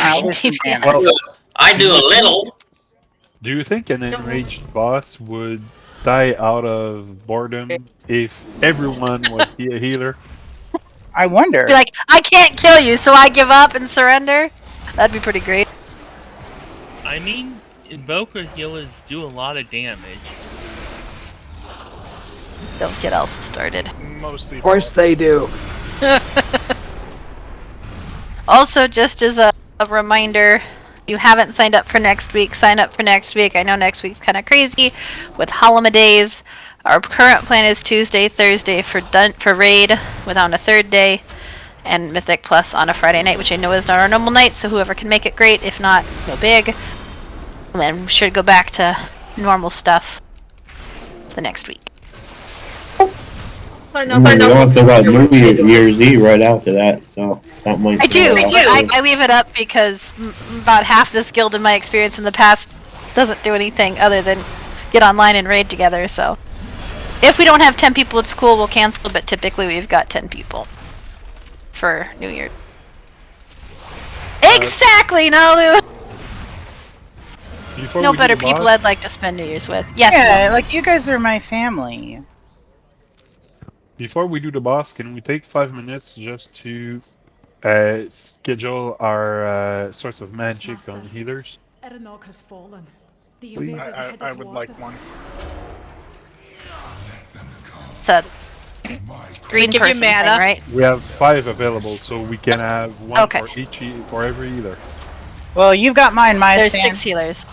9 some DPS. damage. Well, I do a little. do you think an enraged boss would die out of boredom if everyone was a healer? I wonder. Be like, I can't kill you, so I give up and surrender. That'd be pretty great. I mean, Invoker healers do a lot of damage. Don't get else started. Mostly. Of course they do. Also, just as a reminder, if you haven't signed up for next week, sign up for next week. I know next week's kind of crazy with holidays. Our current plan is Tuesday, Thursday for raid, without a third day, and Mythic Plus on a Friday night, which I know is not our normal night. So whoever can make it, great. If not, no big. And then we should go back to normal stuff the next week. We also got New Year's Eve right after that, so that might. I do. I leave it up because about half this guild, in my experience in the past, doesn't do anything other than get online and raid together. So if we don't have 10 people at school, we'll cancel. But typically, we've got 10 people for New Year. Exactly, Nalu. No better people I'd like to spend New Year's with. Yes. Yeah, like you guys are my family. Before we do the boss, can we take 5 minutes just to schedule our sorts of magic on healers? Erenog has fallen. The Please. invaders are headed I would towards like us. one. It's a green Give you person thing, mana. right? We have 5 available, so we can have one Okay. for each for every healer. Well, you've got mine, Maya. There's 6 healers.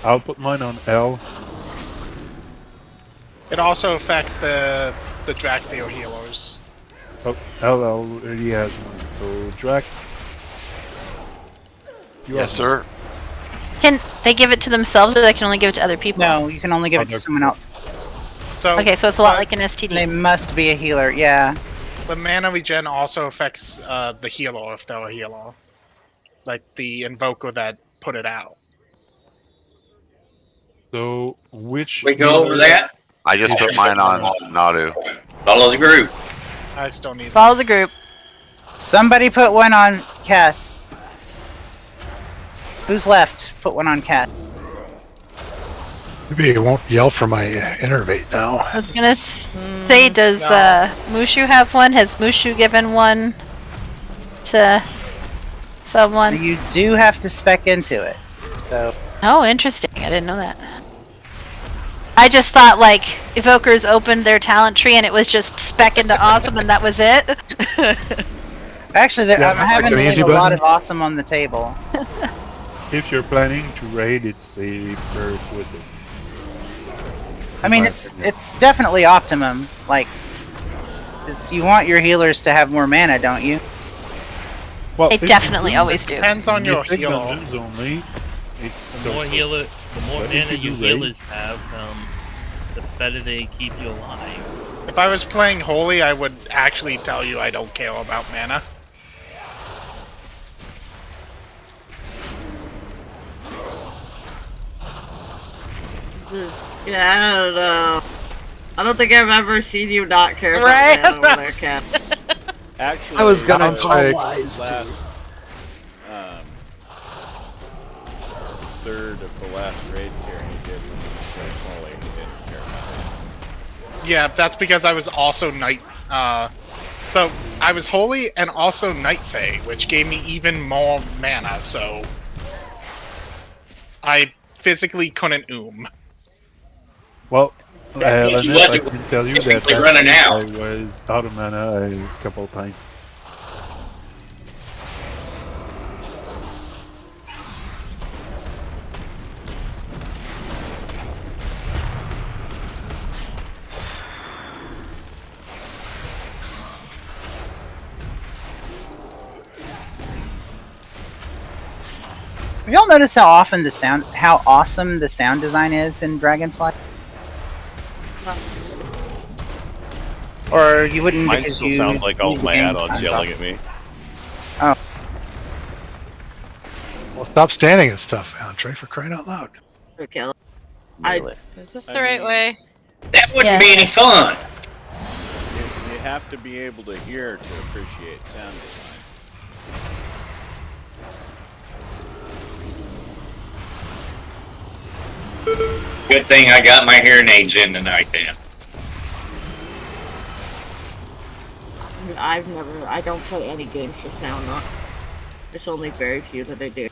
I'll put mine on L. It also affects the Draktheo healers. Oh, L already has one. So Drax. Yes, sir. Can they give it to themselves, or they can only give it to other people? No, you can only give it to someone else. So Okay, so it's a lot like an STD. They must be a healer, yeah. the mana regen also affects the healer if they're a healer, like the invoker that put it out. So which? We go over that. I just put mine on Nadu. Follow the group. I still need. Follow the group. Somebody put one on Cass. Who's left? Put one on Cass. Maybe it won't yell for my innervate now. I was gonna say, does Mushu have one? Has Mushu given one to someone? You do have to spec into it, so. Oh, interesting. I didn't know that. I just thought, like, Evokers opened their talent tree and it was just spec into awesome and that was it. Actually, Yeah, I'm having like an easy a lot button. of awesome on the table. If you're planning to raid, it's a prerequisite. I mean, it's definitely optimum. Like, 'cause you want your healers to have more mana, don't you? Well, They definitely always do. Depends on your take healer. dungeons only. It's The more so. the more But if mana you your do raid- healers have, the better they keep you alive. If I was playing Holy, I would actually tell you I don't care about mana. Yeah, I don't know. I don't think I've ever seen you not care about Right? that over there, Ken. Actually, I was gonna call like- wise too. Third of the last raid carry he did when he was playing Holy, he didn't care about it. Yeah, that's because I was also Night. So I was Holy and also Night Fae, which gave me even more mana. So I physically couldn't Well, That means you Lynette, I wasn't can tell you that typically running I out. was out of mana a couple times. Have y'all noticed how awesome the sound design is in Dragonfly? Or you wouldn't Mine because still you sounds like all use the my game add-ons sound yelling off. at me. Oh. Well, stop standing and stuff, Andre, for crying out loud. Okay. Is this the right way? That wouldn't be any fun. You have to be able to hear to appreciate sound design. Good thing I got my hearing aids in tonight then. I don't play any games for sound on. There's only very few that I do.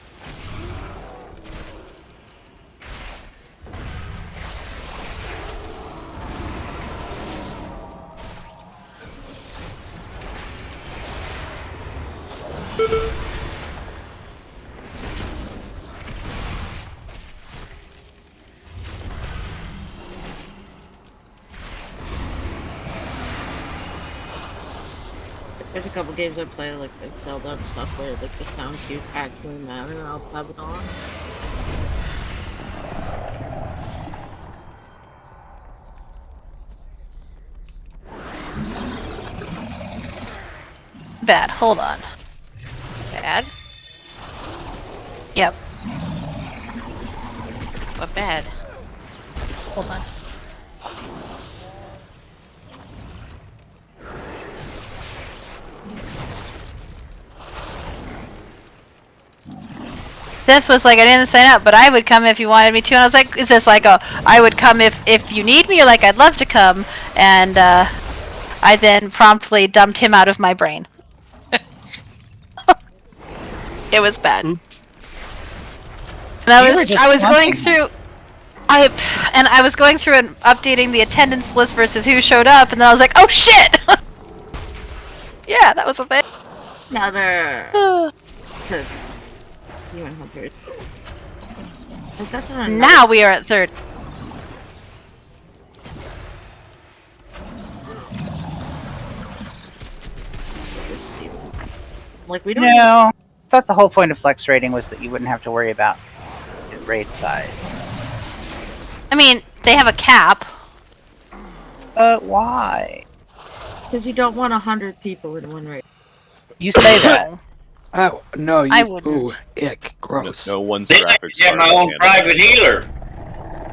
There's a couple games I play, like Zelda and stuff, where like the sound cues actually matter. I'll have it on. Bad. Hold on. Bad? Yep. What bad? Hold on. Seth was like, I didn't sign up, but I would come if you wanted me to. And I was like, is this like I would come if you need me, or like I'd love to come? And I then promptly dumped him out of my brain. It was bad. Oops. And I was going through I was going through and updating the attendance list versus who showed up, and then I was like, oh shit! Yeah, that was a thing. Now they're you and Hunters. That's not Now we are at third. like we don't. No, I thought the whole point of flex rating was that you wouldn't have to worry about raid size. I mean, they have a cap. But why? Because you don't want 100 people in one raid. You say that. Oh, no, you. I wouldn't. Ooh, ick, gross. No one's Then I graphics could get my card own can private healer.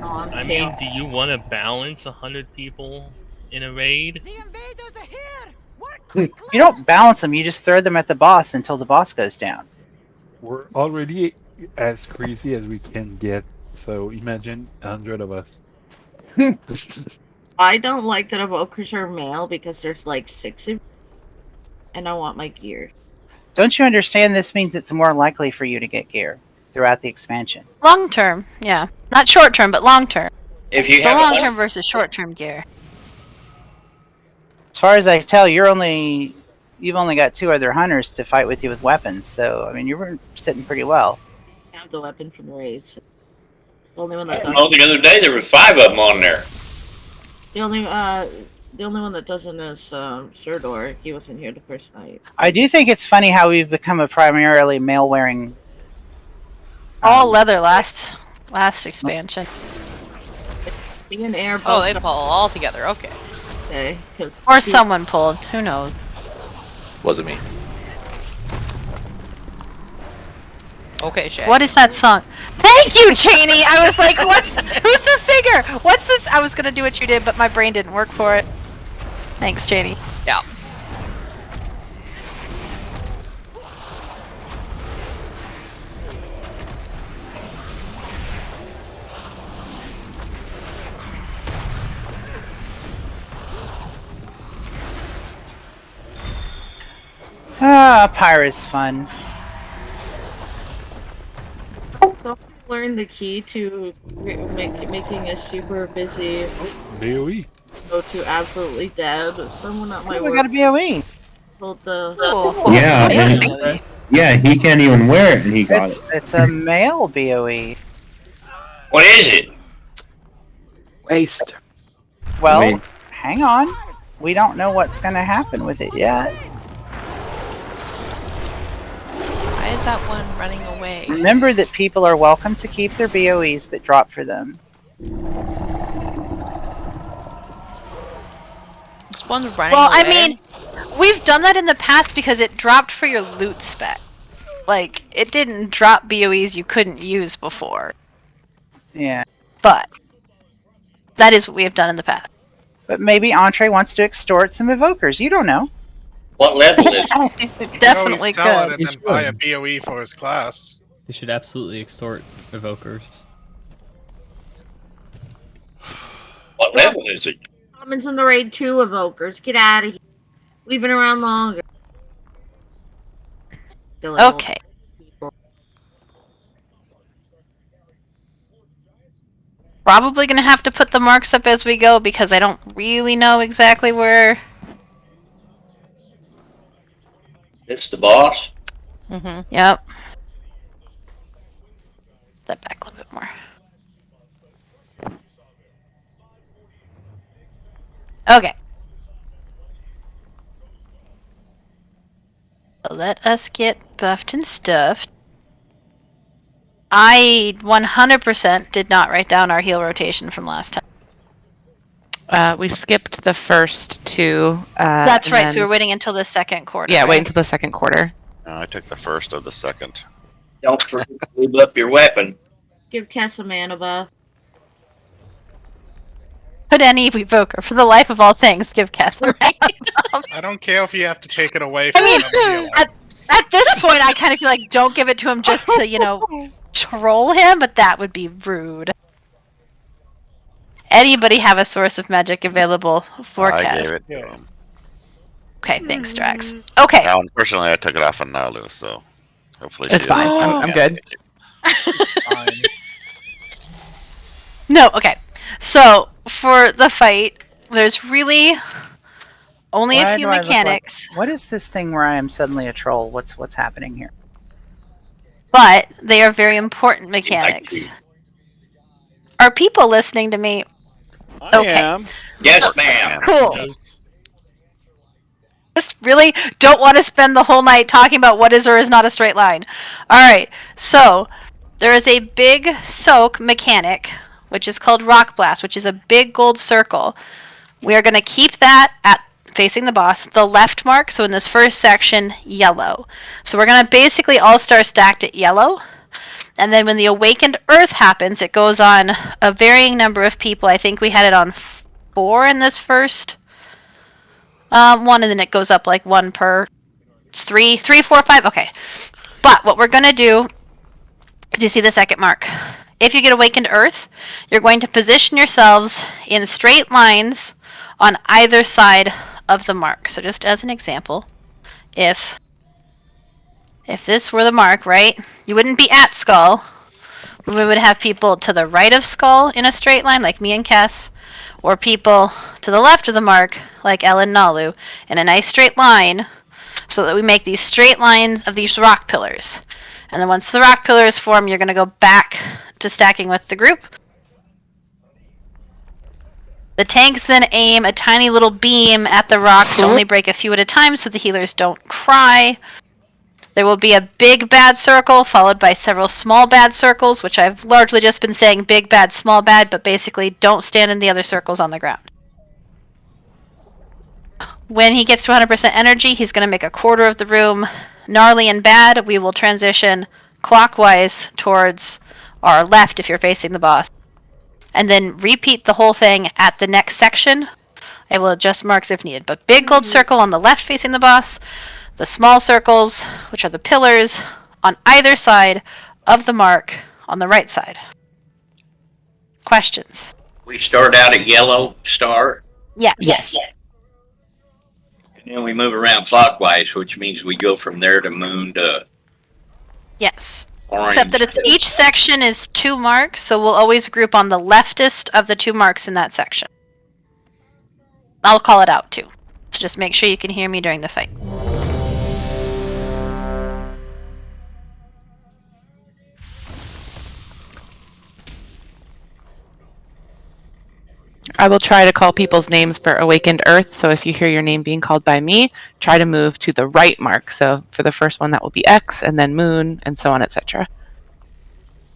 Oh, I mean, do you want to balance 100 people in a raid? The invaders are here! You don't balance them, you just throw them at the boss until the boss goes down. We're already as crazy as we can get, so imagine 100 of us. I don't like that evokers are male because there's like 6 of you, and I want my gear. Don't you understand this means it's more likely for you to get gear throughout the expansion? Long term, yeah. Not short term, but long term. If you So have long a term versus short term gear. As far as I can tell, you've only got 2 other hunters to fight with you with weapons, so I mean you're sitting pretty well. I have the weapon from raids. The only one that well, the other day there was 5 of them on there. the only one that doesn't is Surdor. He wasn't here the first night. I do think it's funny how we've become a primarily male-wearing. All leather last expansion. Being an air. Oh, they'd pull all together. Okay. Okay, Or someone pulled. Who knows? Wasn't me. Okay, Shay. What is that song? Thank you, Cheney! I was like, who's the singer? What's this? I was gonna do what you did, but my brain didn't work for it. Thanks, Cheney. Yeah. Pyra's fun. Don't learn the key to making a super busy BOE. go to absolutely dead. Someone at my We work got a BOE. told the. Yeah, and, yeah, he can't even wear it, and he got it. It's a male BOE. What is it? Waste. Well, Wait. hang on. We don't know what's going to happen with it yet. Why is that one running away? Remember that people are welcome to keep their BOEs that drop for them. This one's running Well, away. I mean, we've done that in the past because it dropped for your loot spec. Like, it didn't drop BOEs you couldn't use before. Yeah. But that is what we have done in the past. But maybe Entree wants to extort some evokers. You don't know. What level is it? It definitely sell could. it and then buy a BOE for his class. They should absolutely extort evokers. What level is it? Summons in the raid 2 evokers. Get out of here. We've been around longer. Okay. Probably gonna have to put the marks up as we go because I don't really know exactly where. It's the boss. Mm-hmm. Yep. Step back a little bit more. Okay. So let us get buffed and stuffed. I 100% did not write down our heal rotation from last time. We skipped the first two. That's right, so then- we're waiting until the second quarter. Yeah, right? wait until the second quarter. I took the first of the second. Don't forget to lube up your weapon. Give Cass a mana buff. Put any evoker, for the life of all things, give Cass a I don't care if you have to take it away from I mean, another healer. at this point, I kind of feel like don't give it to him just to, troll him, but that would be rude. Anybody have a source of magic available for I Cass? gave it to him. Okay, thanks, Drax. Okay. Now, unfortunately, I took it off of Nalu, so hopefully It's she fine. doesn't- I'm good. Fine. No, okay. So, for the fight, there's really only Why a few do I look mechanics, what is this thing where I am suddenly a troll? What's happening here? but they are very important mechanics. Are people listening to me? I Okay. am. Yes, ma'am. Cool. Yes. Just really don't want to spend the whole night talking about what is or is not a straight line. Alright, so there is a big soak mechanic, which is called Rock Blast, which is a big gold circle. We are going to keep that at facing the boss, the left mark, so in this first section, yellow. So we're going to basically all-star stacked at yellow. And then when the Awakened Earth happens, it goes on a varying number of people. I think we had it on 4 in this first one, and then it goes up like 1 per. It's 3, 4, 5. Okay. But what we're going to do, you see the second mark? If you get Awakened Earth, you're going to position yourselves in straight lines on either side of the mark. So just as an example, if this were the mark, right, you wouldn't be at Skull. We would have people to the right of Skull in a straight line, like me and Kess, or people to the left of the mark, like Ellen and Nalu, in a nice straight line, so that we make these straight lines of these rock pillars. And then once the rock pillars form, you're going to go back to stacking with the group. The tanks then aim a tiny little beam at the rocks to only break a few at a time so the healers don't cry. There will be a big bad circle followed by several small bad circles, which I've largely just been saying big bad, small bad, but basically don't stand in the other circles on the ground. When he gets to 100% energy, he's going to make a quarter of the room gnarly and bad. We will transition clockwise towards our left if you're facing the boss. And then repeat the whole thing at the next section. I will adjust marks if needed. But big gold circle on the left facing the boss. The small circles, which are the pillars, on either side of the mark on the right side. Questions? We start out at yellow star. Yes. And then we move around clockwise, which means we go from there to moon to Yes. orange. Except that it's each section is 2 marks, so we'll always group on the leftist of the 2 marks in that section. I'll call it out too. So just make sure you can hear me during the fight. I will try to call people's names for Awakened Earth, so if you hear your name being called by me, try to move to the right mark. So for the first one, that will be X, and then Moon, and so on, etc.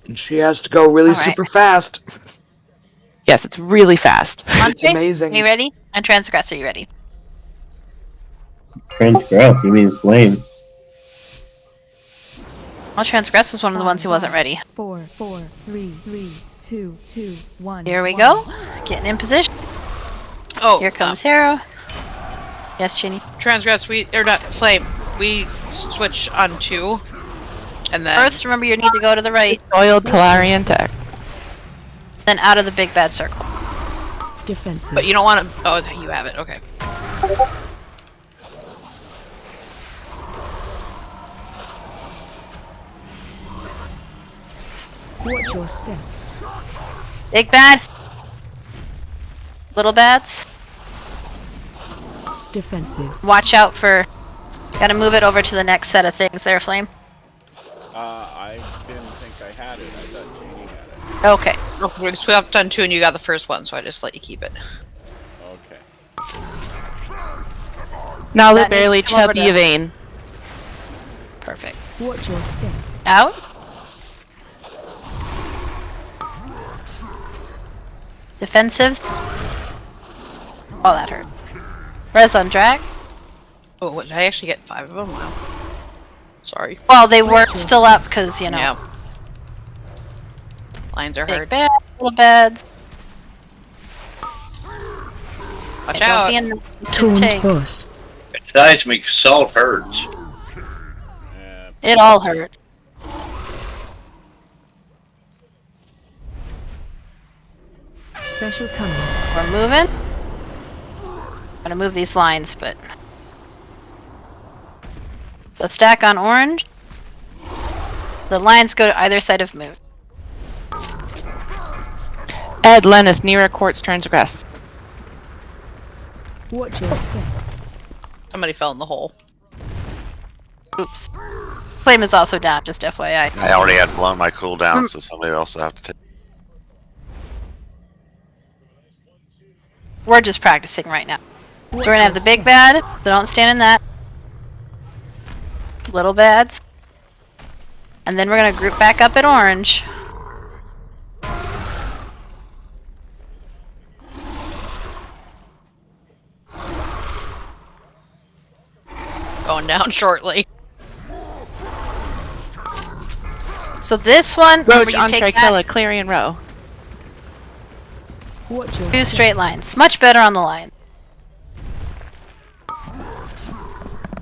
And she has to go really All right. super fast. Yes, it's really fast. It's amazing. Are you ready? And Transgress, are you ready? Transgress, you mean flame. Well, Transgress was one of the ones who wasn't ready. 4, 3, 2, 1. Here we go. Getting in position. Oh, Here comes Hero. Yes, Ginny. Transgress, or not, Flame. We switch on 2, and then... Earths, remember you need to go to the right. Oiled Talarian Tech. Then out of the big bad circle. Defensive. But you don't want to. Oh, you have it. Okay. Watch your step. Big bad. Little bats. Defensive. Watch out for. Gotta move it over to the next set of things there, Flame. I didn't think I had it. I thought Janie had it. Okay. Oh, we swapped done 2 and you got the first one, so I just let you keep it. Okay. Now That the barely needs to come over chubby to- vein. Perfect. Watch your step. Out. Defensives. Oh, that hurt. Res on drag. Oh, what, did I actually get 5 of them? Wow. Sorry. Well, they weren't still up because, you know. Yeah. Lines are Big hard. bad, little beds. Watch Don't out. be in the Taunt tank. boss. It seismic assault hurts. It all hurts. Special coming. We're moving. I'm gonna move these lines, but. So stack on orange. The lines go to either side of moon. Ed, Lenneth, near a quartz transgress. Watch your step. Somebody fell in the hole. Oops. Flame is also down, just FYI. I already had blown my cooldown, so somebody else will have to take. We're just practicing right now. So we're gonna have the big bad, so don't stand in that. Little bads. And then we're gonna group back up at orange. Going down shortly. So this one, Roach, remember you entree, take kill that, a Clarion row. Watch your 2 straight lines. Much better on the line.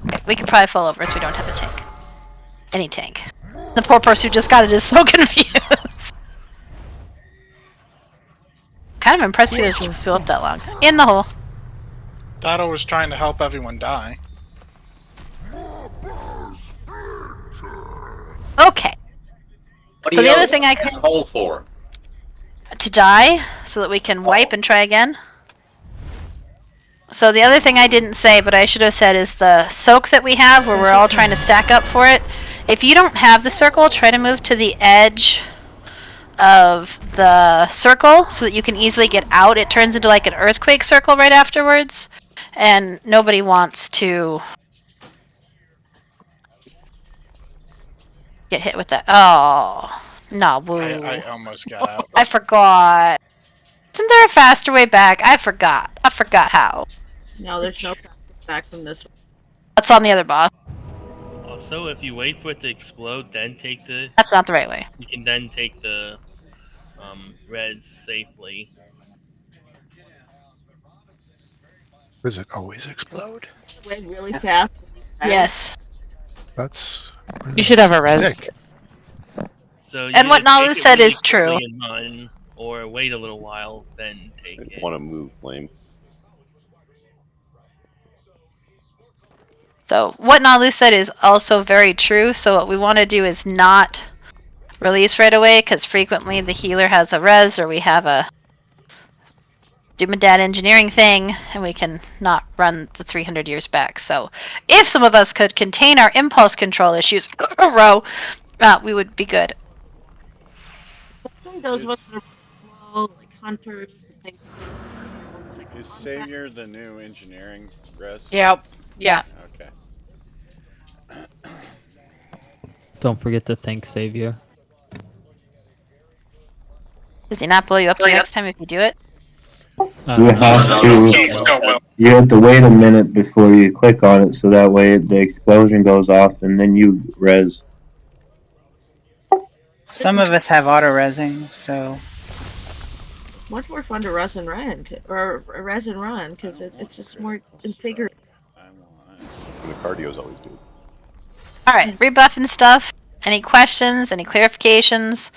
Okay, we could probably fall over so we don't have a tank. Any tank. The poor person who just got it is so confused. Kind of impressed you to fill up that long. In the hole. Dotto was trying to help everyone die. Okay. What So do the you other thing I have could a hole for? to die so that we can wipe and try again. So the other thing I didn't say, but I should have said, is the soak that we have where we're all trying to stack up for it. If you don't have the circle, try to move to the edge of the circle so that you can easily get out. It turns into like an earthquake circle right afterwards, and nobody wants to get hit with that. Oh, no, woo. I almost got out. I forgot. Isn't there a faster way back? I forgot. I forgot how. No, there's no back from this one. That's on the other boss. Also, if you wait for it to explode, then take the. That's not the right way. You can then take the reds safely. Does it always explode? Went really fast. Yes. That's. You should have a res. Stick. So you And what either Nalu take it said really is true. quickly and run, or wait a little while, then take it. Want to move Flame? So what Nalu said is also very true. So what we want to do is not release right away, because frequently the healer has a res, or we have a Doom and Dad engineering thing, and we can not run the 300 years back. So if some of us could contain our impulse control issues a row, we would be good. Those ones that are slow, like hunters and things like Is Savior the new engineering res? Yep. Yeah. Okay. Don't forget to thank Savior. Does he not blow you up the next time if you do it? You have to. You have to wait a minute before you click on it, so that way the explosion goes off, and then you res. Some of us have auto resing, so much more fun to res and run, or res and run, because it's just more invigorating. The cardio's always good. All right, rebuffing stuff. Any questions? Any clarifications?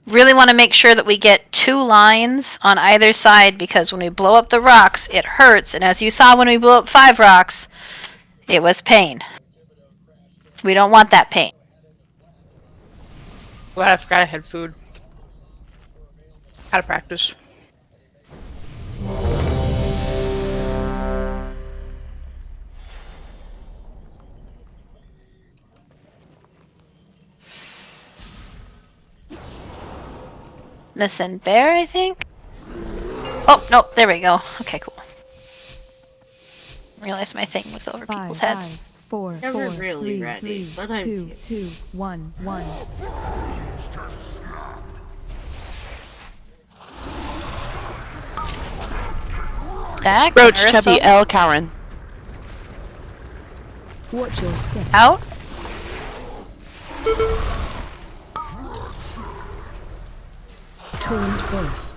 really want to make sure that we get 2 lines on either side, because when we blow up the rocks, it hurts. And as you saw when we blew up 5 rocks, it was pain. We don't want that pain. Well, I forgot I had food. How to practice. Missing bear, I think? Oh, nope, there we go. Okay, cool. Realized my thing was over people's heads. 4, Never 4, really 3, ready, 3, but I'm 2, here. 2, 1, 1. Back. Roach, Marissa. Chubby, L, Cowan. Watch your step. Out. Torrent boss.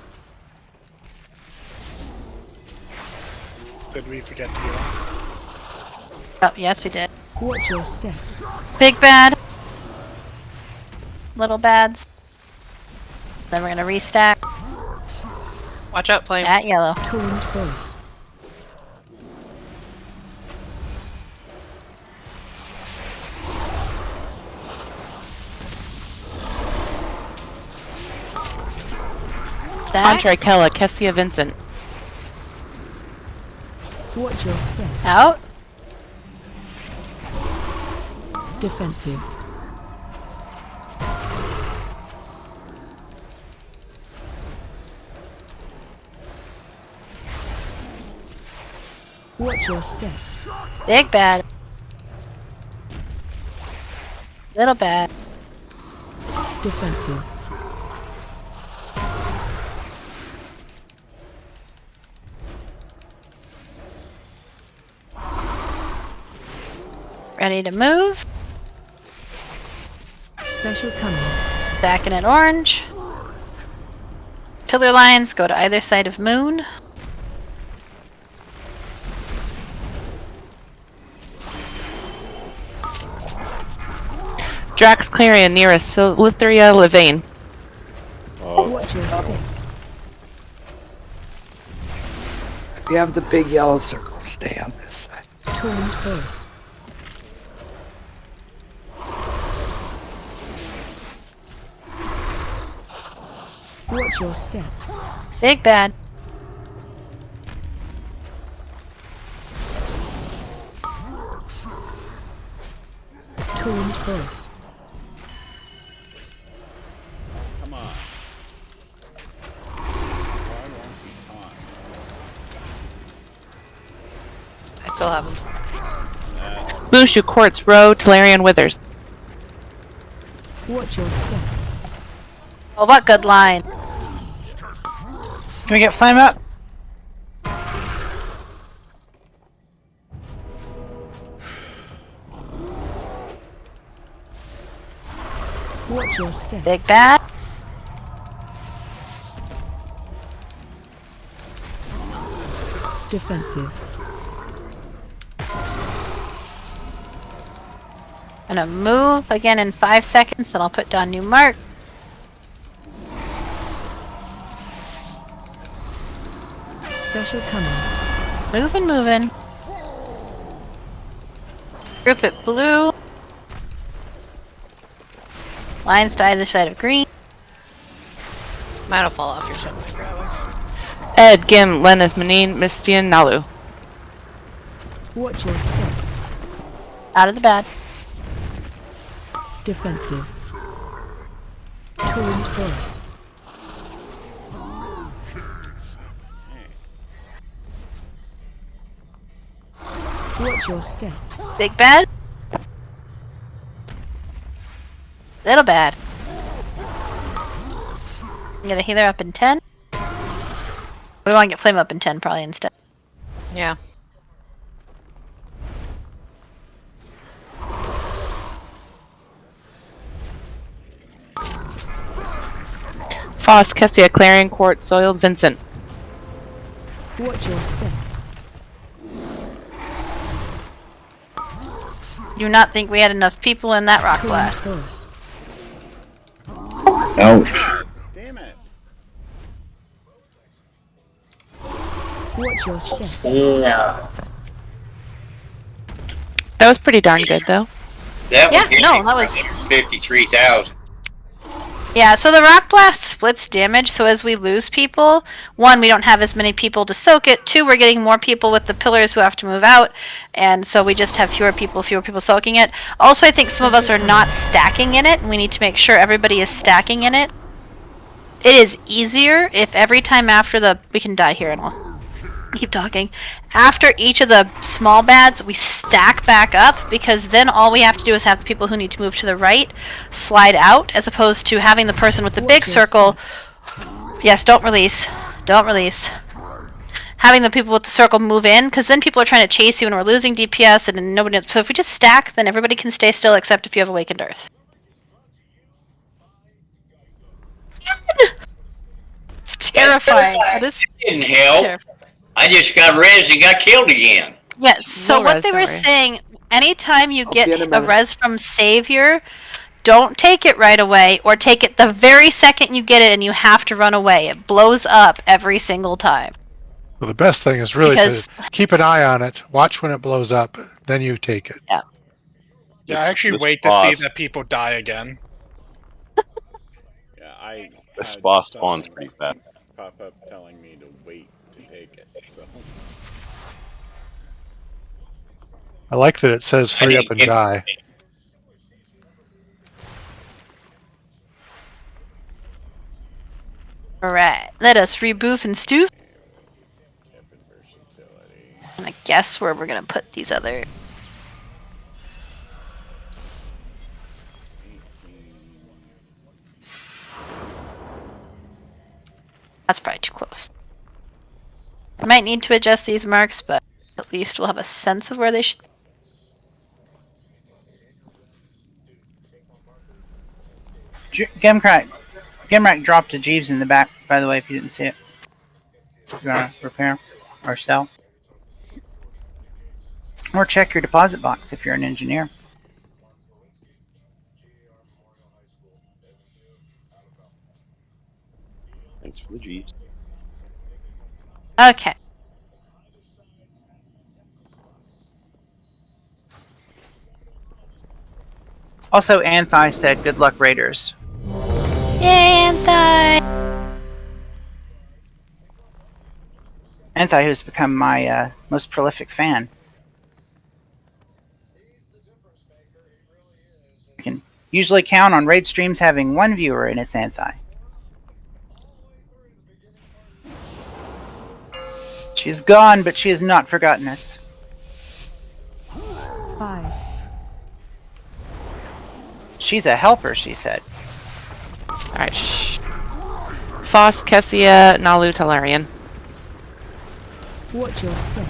Did we forget to heal? Oh, yes, we did. Watch your step. Big bad. Little bads. Then we're gonna restack. Watch out, Flame. At yellow. Torrent boss. Entree, Kella, Kessia, Vincent. Watch your step. Out. Defensive. Watch your step. Big bad. Little bad. Defensive. Ready to move. Special coming. Stacking it orange. Pillar lines go to either side of moon. Drax, Clarion, nearest, Lithria, Levane. Watch your step. If you have the big yellow circle, stay on this side. Torrent boss. Watch your step. Big bad. Torrent boss. Come on. I still have them. Bushu, Quartz, Roe, Talarian, Withers. Watch your step. Oh, what good line. Can we get flame up? Watch your step. Big bad. Defensive. Gonna move again in 5 seconds, and I'll put down new mark. Special coming. Moving, moving. Group it blue. Lines to either side of green. Mine'll fall off your ship. Ed, Gim, Lenneth, Manine, Mistian, Nalu. Watch your step. Out of the bad. Defensive. Torrent boss. Watch your step. Big bad. Little bad. I'm gonna healer up in 10. We want to get flame up in 10 probably instead. Yeah. Foss, Kessia, Clarion, Quartz, Soiled, Vincent. Watch your step. Do not think we had enough people in that rock blast. Torrent boss. Ouch. Damn it. Watch your step. Yeah. That was pretty darn good, though. That Yeah, was no, that was- 53,000. Yeah, so the rock blast splits damage, so as we lose people, one, we don't have as many people to soak it, two, we're getting more people with the pillars who have to move out, and so we just have fewer people soaking it. Also, I think some of us are not stacking in it, and we need to make sure everybody is stacking in it. It is easier if every time after the... We can die here and I'll keep talking. After each of the small bads, we stack back up, because then all we have to do is have the people who need to move to the right slide out, as opposed to having the person with the big circle... Yes, don't release. Don't release. Having the people with the circle move in, because then people are trying to chase you and we're losing DPS, and then nobody... So if we just stack, then everybody can stay still except if you have Awakened Earth. It's terrifying. That is Didn't help. terrifying. I just got res and got killed again. Yes, so No what res, they don't were worry. saying, anytime you I'll get be in a a minute. res from Savior, don't take it right away, or take it the very second you get it and you have to run away. It blows up every single time. Well, the best thing is really Because- to keep an eye on it, watch when it blows up, then you take it. Yeah, I actually This wait to see boss- that people die again. Yeah, I This had boss something spawns pretty fast. pop up telling me to wait to take it. So I like that it says hurry up and die. Alright, let us reboof and stew. tepid versatility. And I guess where we're gonna put these other... 18. That's probably too close. I might need to adjust these marks, but at least we'll have a sense of where they should... Gimrak dropped a Jeeves in the back, by the way, if you didn't see it. You wanna repair or sell? Or check your deposit box if you're an engineer. Thanks for the G. Okay. Also, Anthi said, good luck, Raiders. Yay, Anthi! Anthi, who's become my most prolific fan. I can usually count on raid streams having one viewer, and it's Anthi. She is gone, but she has not forgotten us. 5, She's a helper, she said. Alright, shh. Foss, Kessia, Nalu, Talarian. watch your step.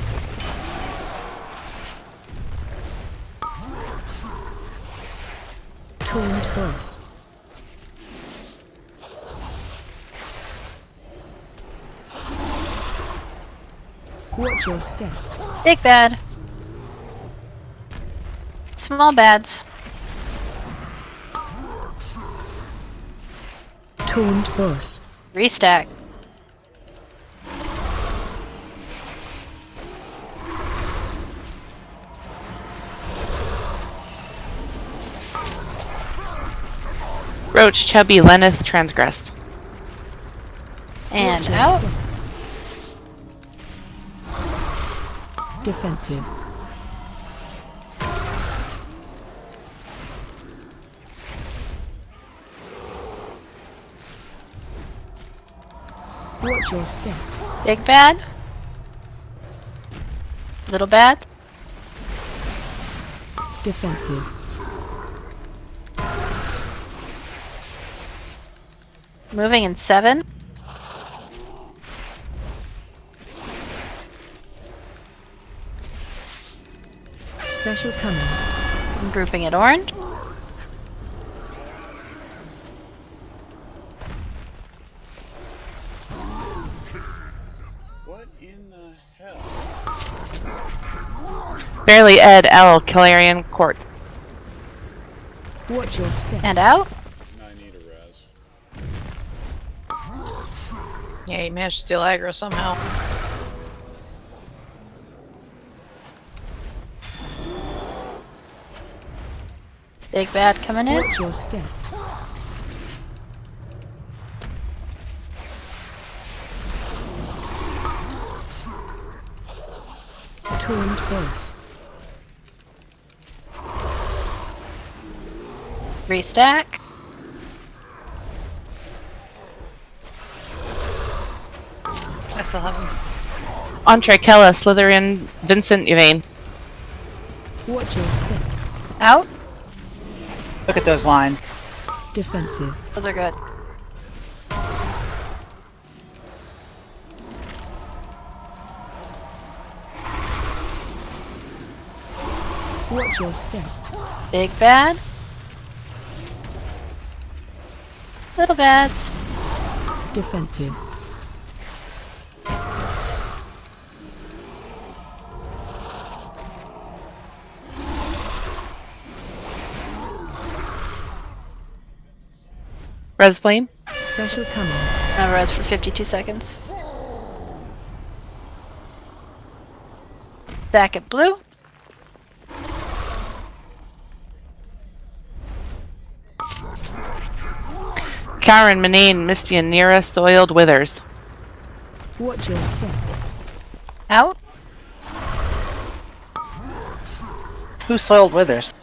Taunt boss. Watch your step. Big bad. Small bads. Taunt boss. Restack. Roach, Chubby, Lenneth, Transgress. And Watch your out. step. Defensive. Watch your step. Big bad. Little bad. Defensive. Moving in 7. Special coming. I'm grouping it orange. What in the hell? Barely Ed, L, Calarian, Quartz. Watch your step. And out. I need a res. Yeah, he managed to steal aggro somehow. Big bad coming in. Watch your step. Taunt boss. Restack. I still have him. Entree, Kella, Slytherin, Vincent, Yvain. Watch your step. Out. Look at those lines. Defensive. Those are good. Watch your step. Big bad. Little bads. Defensive. Res flame. Special coming. Now res for 52 seconds. Stack it blue. Karen, Manane, Mistian, Nira, Soiled, Withers. Watch your step. Out. Who soiled withers?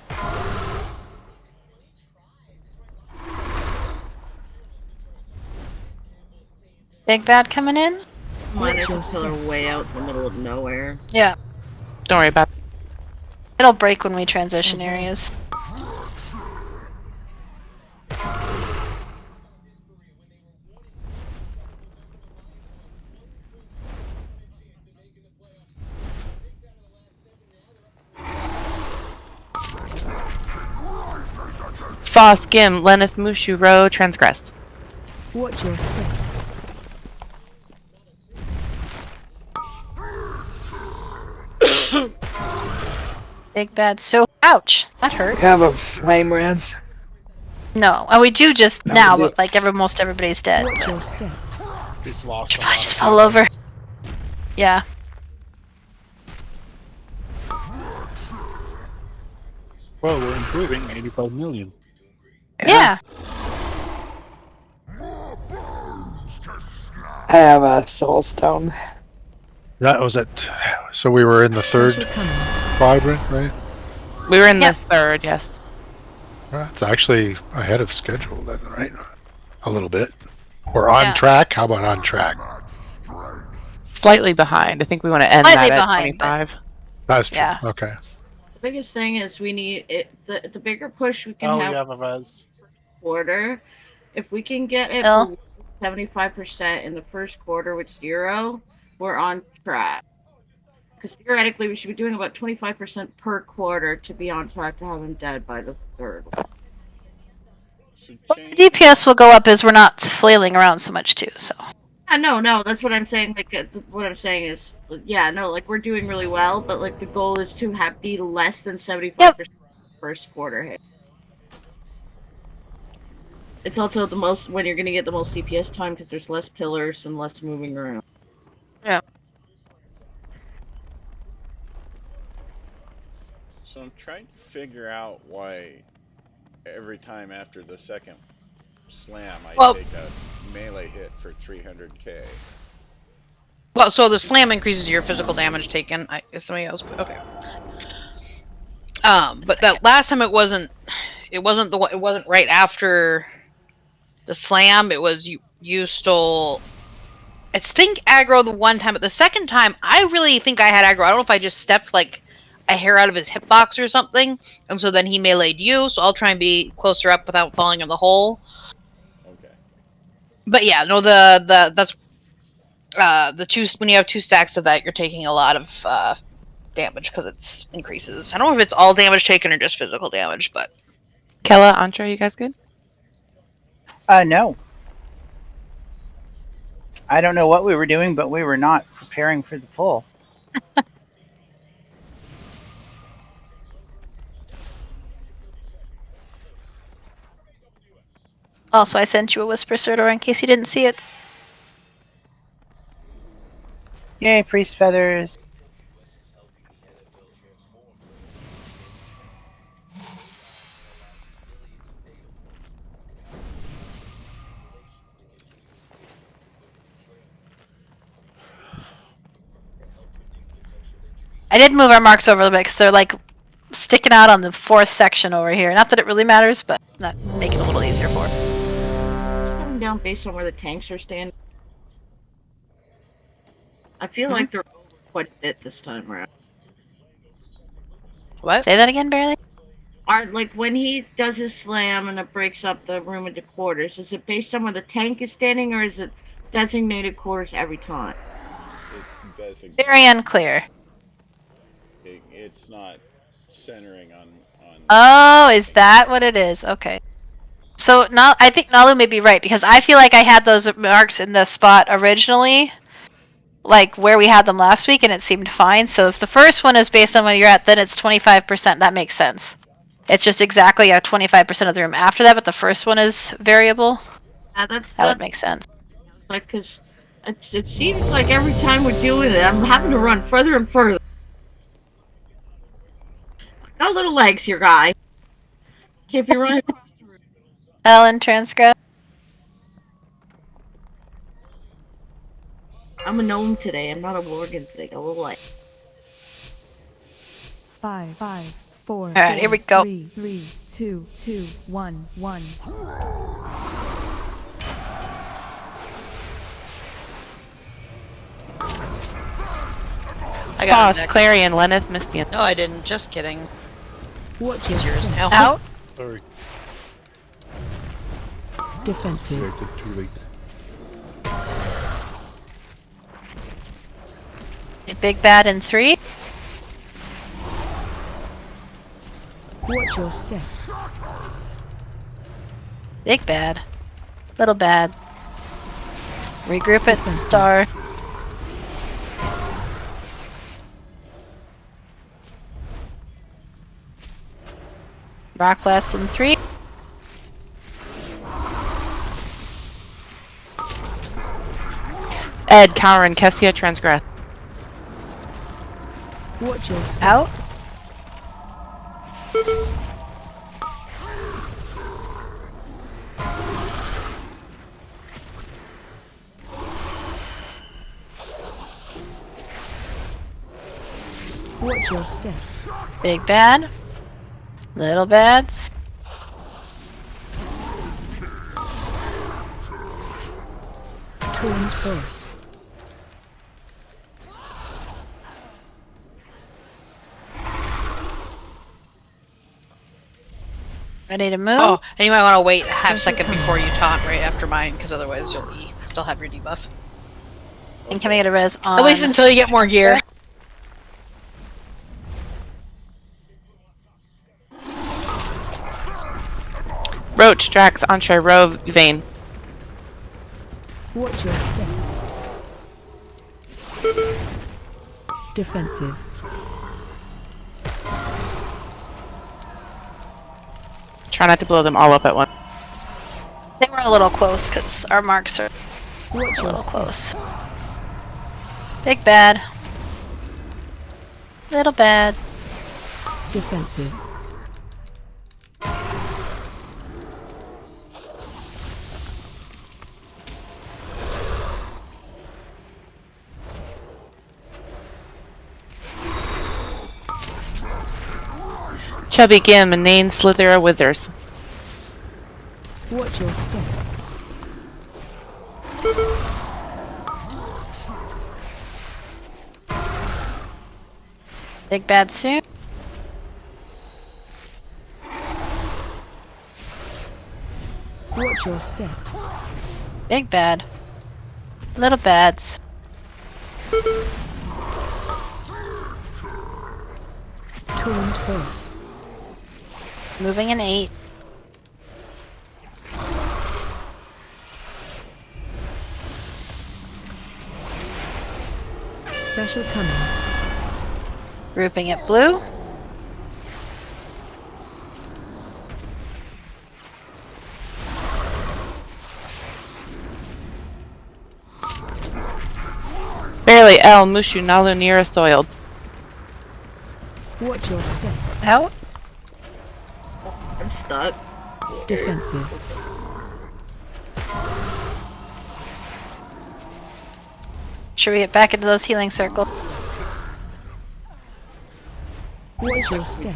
Big bad coming in. Mine is a pillar way out in the middle of nowhere. Yeah. Don't worry about it. It'll break when we transition areas. Foss, Gim, Lenneth, Mushu, Ro, Transgress. Watch your step. Big bad. So ouch. That hurt. We have a flame res. No, and we do just No, now, we do. but like most everybody's dead. Watch your step. We've lost a I lot. just fell over. Yeah. Well, we're improving 85 million. Yeah. I have a soul stone. That was it. So we were in the third Special coming. quadrant, right? We were in Yep. the third, yes. It's actually ahead of schedule then, right? A little bit. We're on Yeah. track. How about on track? Slightly behind. I think we want to end Slightly that at behind, but- 25. That's true. Yeah. Okay. The biggest thing is we need it. The bigger push we can Oh, have you have a res. quarter. If we can get it Bill? below 75% in the first quarter with 0, we're on track. Because theoretically, we should be doing about 25% per quarter to be on track to have him dead by the third. So The change. DPS will go up as we're not flailing around so much too. So. No, that's what I'm saying. Like, what I'm saying is, yeah, no, like we're doing really well, but like the goal is to be less than 75% first quarter hit. It's also the most when you're gonna get the most CPS time because there's less pillars and less moving around. Yeah. So I'm trying to figure out why every time after the second slam I Well- take a melee hit for 300k. Well, so the slam increases your physical damage taken. Is somebody else? Okay. But that last time it wasn't right after the slam. It was you stole. I think aggro the one time, but the second time I really think I had aggro. I don't know if I just stepped like a hair out of his hitbox or something, and so then he meleeed you. So I'll try and be closer up without falling in the hole. Okay. But yeah, no, that's the two when you have 2 stacks of that, you're taking a lot of damage because it increases. I don't know if it's all damage taken or just physical damage, but Kella, Entree, you guys good? No. I don't know what we were doing, but we were not preparing for the pull. Also, I sent you a whisper, Serdor, in case you didn't see it. Yay, priest feathers. I did move our marks over a little bit because they're like sticking out on the 4th section over here. Not that it really matters, but that make it a little easier for it. Put them down based on where the tanks are standing. I feel like they're over quite a bit this time around. What? Say that again, barely. Are like when he does his slam and it breaks up the room into quarters, is it based on where the tank is standing, or is it designated quarters every time? It's designated. Very unclear. It's not centering on. Oh, is that what it is? Okay. So now I think Nalu may be right because I feel like I had those marks in the spot originally, like where we had them last week, and it seemed fine. So if the first one is based on where you're at, then it's 25%. That makes sense. It's just exactly a 25% of the room after that, but the first one is variable. Yeah, that would make sense. It's like because it seems like every time we're doing it, I'm having to run further and further. No little legs here, guy. Can't be running across the room. Ellen transcript. I'm a gnome today. I'm not a worgen today. Got a little leg. 5, 4. All right, here we go. 3, 2, 1, 1. I got Boss, Clarion, Lenneth, Mistian. No, I didn't. Just kidding. Watch He's your yours step. now. Out. Sorry. Defensive. Too late. Big bad in 3. Watch your step. Big bad. Little bad. Regroup at star. Rock blast in 3. Ed, Cowrin, Kessia, Transgress. Watch your step. Out. Watch your step. Big bad. Little bads. Taunt boss. Ready to move? Oh, and you might want to wait a half second before you taunt right after mine, because otherwise you'll still have your debuff. And can we get a res on? At least until you get more gear. Roach, Drax, Entree, Rove, Vayne. Watch your step. Defensive. Try not to blow them all up at once. They were a little close because our marks are Watch a your little step. close. Big bad. Little bad. Defensive. Chubby Gim, Inane, Slither, Withers. Watch your step. Big bad soon. Watch your step. Big bad. Little bads. Taunt boss. Moving in 8. Special coming. Grouping it blue. Barely, Mel, Mushu, Nalu, Nira, Soiled. Watch your step. Out. I'm stuck. Defensive. Should we get back into those healing circles? Watch your step.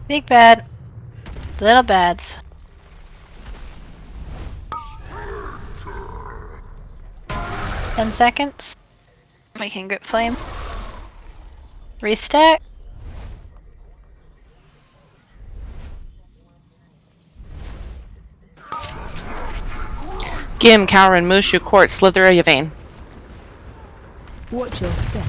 Big bad. Little bads. Ten seconds. We can grip flame. Restack. Gim, Cowrin, Mushu, Court, Slither, Yvain. Watch your step.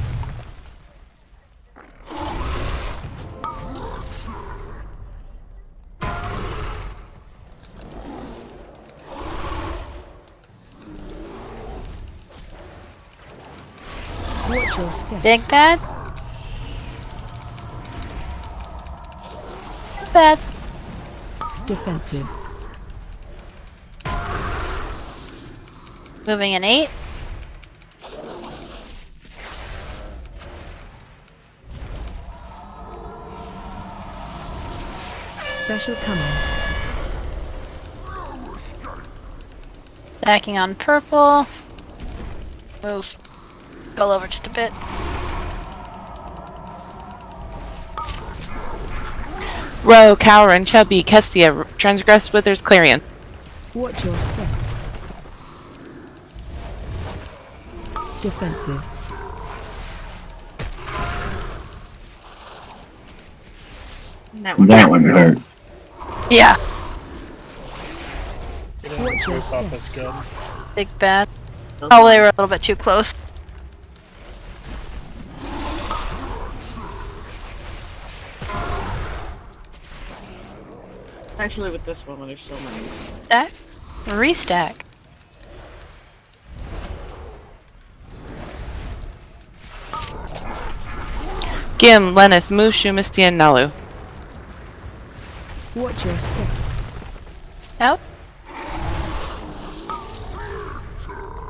Watch your step. Big bad. Bad. Defensive. Moving in 8. Special coming. Stacking on purple. Move. Go over just a bit. Ro, Cowrin, Chubby, Kestia, Transgress, Withers, Clarion. Watch your step. Defensive. That one hurt. Yeah. Watch your step. That's good. Big bad. Oh, they were a little bit too close. Actually, with this one, there's so many. Stack. Restack. Gim, Lenneth, Mushu, Misty, and Nalu. Watch your step. Out.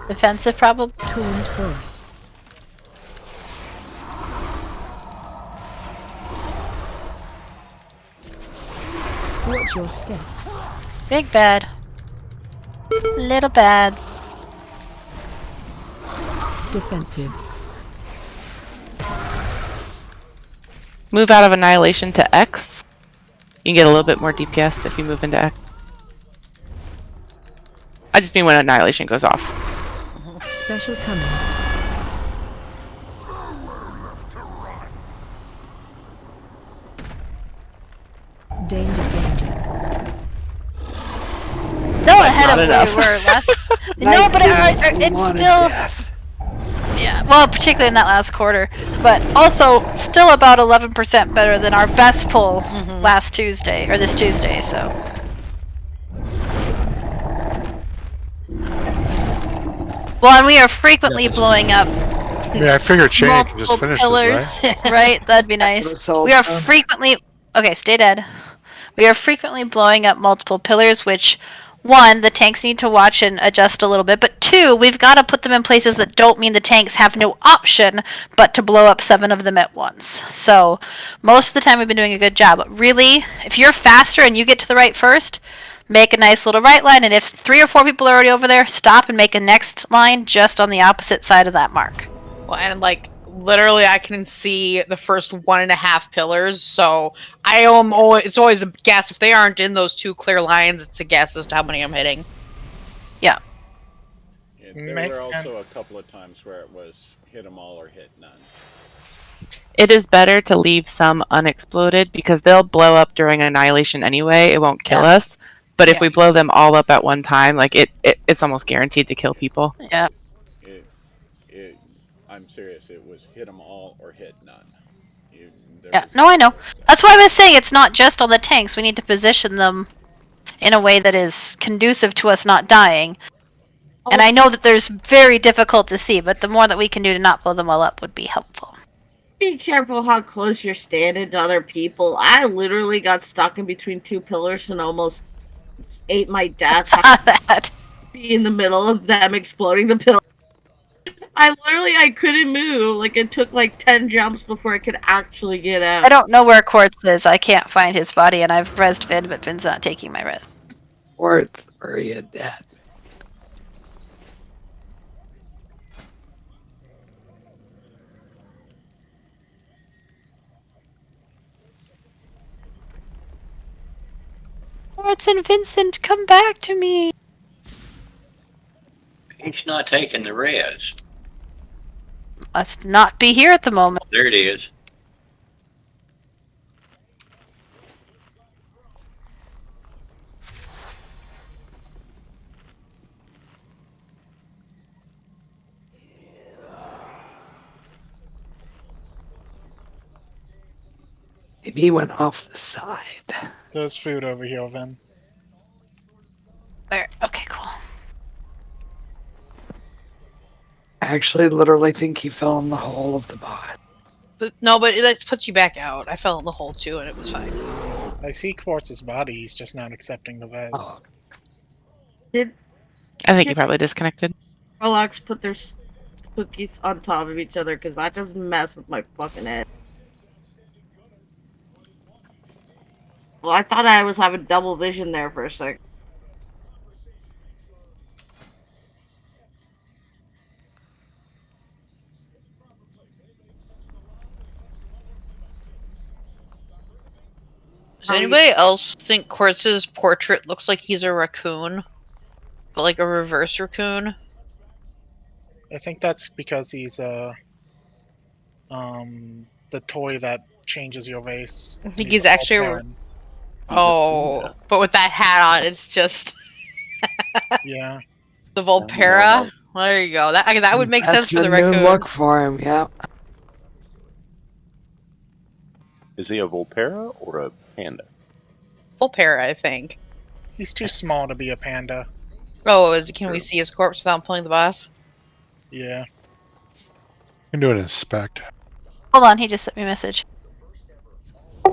Defensive, probably. Taunt boss. Watch your step. Big bad. Little bad. Defensive. Move out of Annihilation to X. You can get a little bit more DPS if you move into X. I just mean when Annihilation goes off. Special coming. Danger, danger. Still ahead of Not where enough. we were last. No, but it's still. Yeah, well, particularly in that last quarter, but also still about 11% better than our best pull last Tuesday or this Tuesday. So. Well, and we are frequently blowing up. Yeah, I figure Chain can just multiple finish pillars, this, right? That'd be nice. We are frequently. Okay, stay dead. We are frequently blowing up multiple pillars, which, one, the tanks need to watch and adjust a little bit, but two, we've got to put them in places that don't mean the tanks have no option but to blow up 7 of them at once. So, most of the time we've been doing a good job. But really, if you're faster and you get to the right first, make a nice little right line, and if 3 or 4 people are already over there, stop and make a next line just on the opposite side of that mark. Well, and like literally, I can see the first 1.5 pillars, so I am always, it's always a guess. If they aren't in those 2 clear lines, it's a guess as to how many I'm hitting. Yeah. There were also a couple of times where it was hit them all or hit none. It is better to leave some unexploded because they'll blow up during Annihilation anyway. It won't kill us. But if we blow them all up at one time, like it's almost guaranteed to kill people. Yeah. I'm serious. It was hit them all or hit none. Yeah, no, I know. That's why I was saying it's not just on the tanks. We need to position them in a way that is conducive to us not dying. And I know that there's very difficult to see, but the more that we can do to not blow them all up would be helpful. Be careful how close you're standing to other people. I literally got stuck in between 2 pillars and almost ate my death. I saw that. Be in the middle of them exploding the pillar. I couldn't move. Like it took like 10 jumps before I could actually get out. I don't know where Quartz is. I can't find his body, and I've rezzed Vin, but Vin's not taking my res. Quartz, where are you dead? Quartz and Vincent, come back to me. He's not taking the res. Must not be here at the moment. There it is. Maybe he went off the side. There's food over here, Vin. Where? Okay, cool. I actually literally think he fell in the hole of the boss. But it puts you back out. I fell in the hole too, and it was fine. I see Quartz's body. He's just not accepting the res. Oh. I think he probably disconnected. Relax, put their cookies on top of each other because that just messed with my fucking head. Well, I thought I was having double vision there for a sec. Does anybody else think Quartz's portrait looks like he's a raccoon? But like a reverse raccoon? I think that's because he's the toy that changes your face. I think he's actually Oh, but with that hat on, it's just yeah. The Volpera. Well, there you go. That would make sense for the raccoon. New look for him. Yeah. Is he a Volpera or a panda? Volpera, I think. He's too small to be a panda. Oh, can we see his corpse without pulling the boss? Yeah. You can do an inspect. Hold on, he just sent me a message.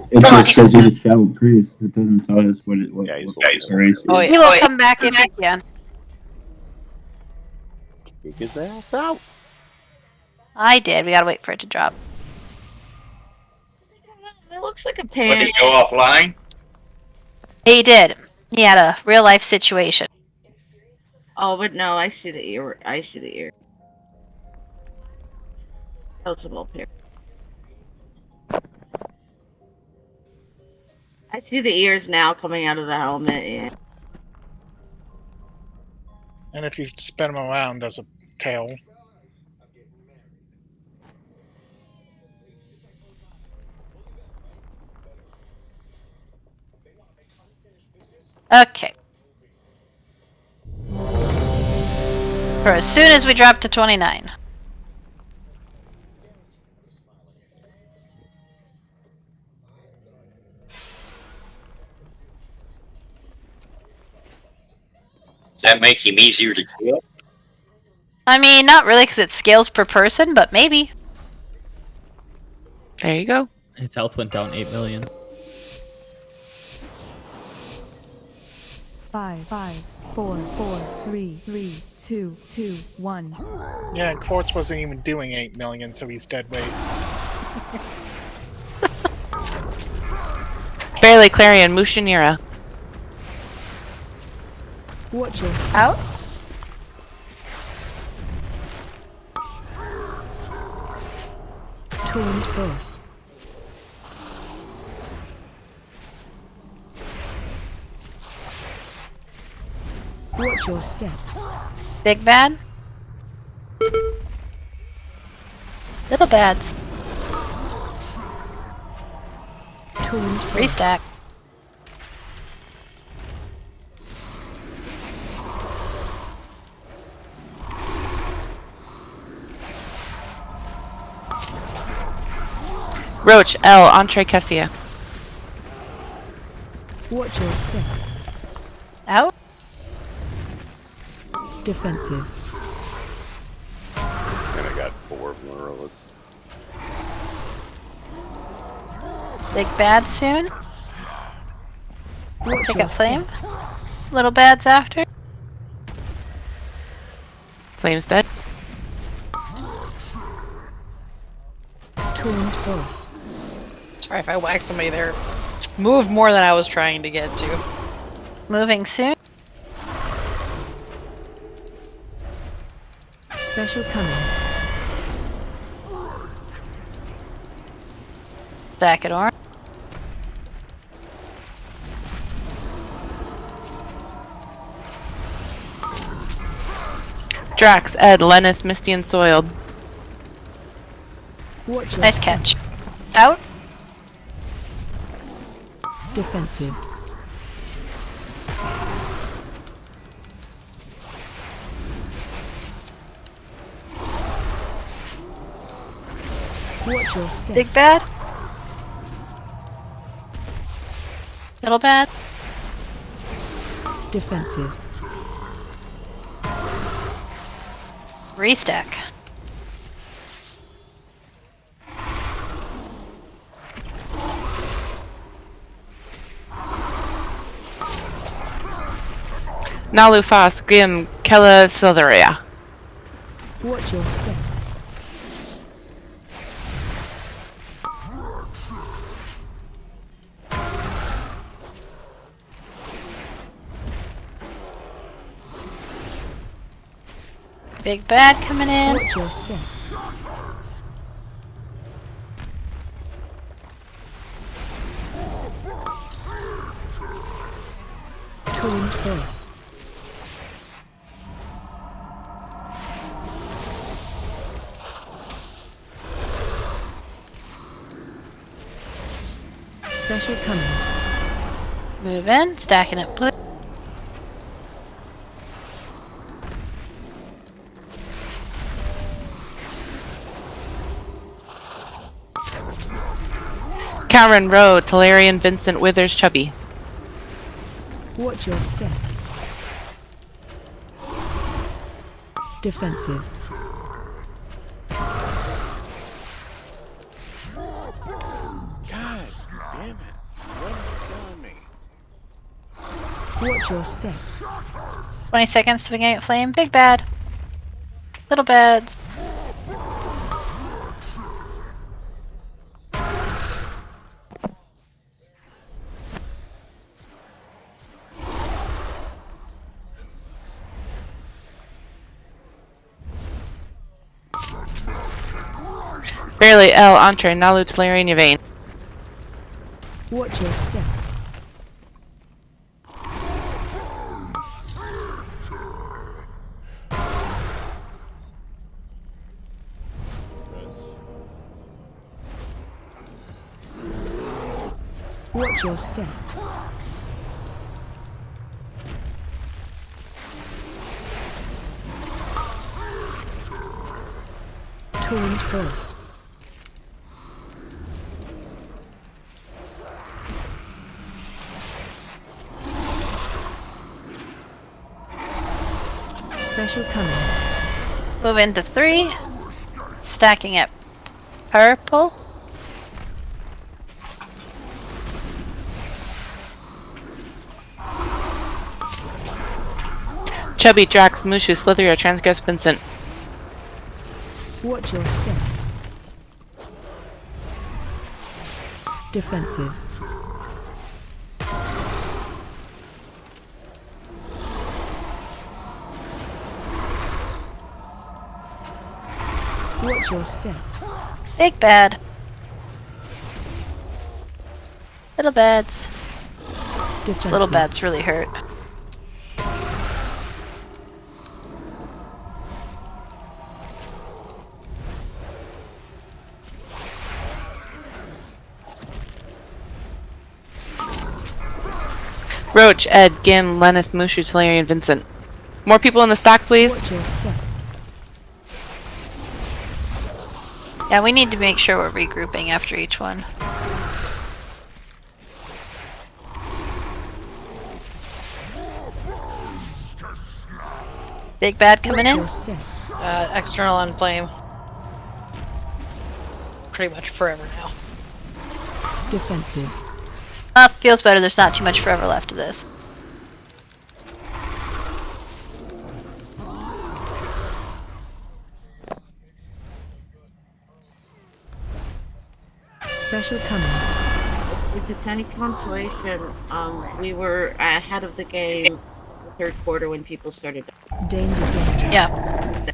It just says he's a shadow priest. It doesn't tell us what race he is. He will come back if he can. Kick his ass out. I did. We gotta wait for it to drop. It looks like a Would panda. he go offline? He did. He had a real life situation. Oh, but no, I see the ear. I see the ear. Oh, it's a Volpera. I see the ears now coming out of the helmet. Yeah. And if you spin him around, there's a tail. Okay. For as soon as we drop to 29. Does that make him easier to kill? I mean, not really because it scales per person, but maybe. There you go. His health went down 8 million. 5, 4, 3, 2, 1. Yeah, Quartz wasn't even doing 8 million, so he's dead weight. Barely Clarion, Mushinira. Watch your step. Out. Taunt boss. Watch your step. Big bad. Little bads. Taunt boss. Restack. Roach, L, Entree Kessia. Watch your step. Out. Defensive. And I got 4 of them in a row. Big bad soon. Watch Pick your up flame. step. Little bads after. Flame's dead. Taunt boss. Sorry if I whacked somebody there. Moved more than I was trying to get to. Moving soon. Special coming. Stack it orange. Drax, Ed, Lenneth, Misty, and Soiled. Watch your Nice step. catch. Out. Defensive. Watch your step. Big bad. Little bad. Defensive. Restack. Nalu Fast, Grim, Kella, Silveria. Watch your step. Big bad coming in. Watch your step. Taunt boss. Special coming. Move in. Stacking it blue. Cameron, Rowe, Talarian, Vincent, Withers, Chubby. Watch your step. Defensive. God damn it. One's killing me. Watch your step. 20 seconds to ignite flame. Big bad. Little bads. Barely, L, Entree, Nalu, Talarian, Yvain. Watch your step. Watch your step. Taunt boss. Special coming. Move into 3. Stacking it purple. Chubby, Drax, Mushu, Slitheria, Transgress, Vincent. Watch your step. Defensive. Watch your step. Big bad. Little bads. Just little bads really hurt. Roach, Ed, Gim, Lenneth, Mushu, Talarian, Vincent. More people in the stack, please. Watch your step. Yeah, we need to make sure we're regrouping after each one. Big bad coming in. External on flame. Pretty much forever now. Defensive. Feels better. There's not too much forever left of this. Special coming. If it's any consolation, we were ahead of the game the third quarter when people started. Danger, danger. Yeah.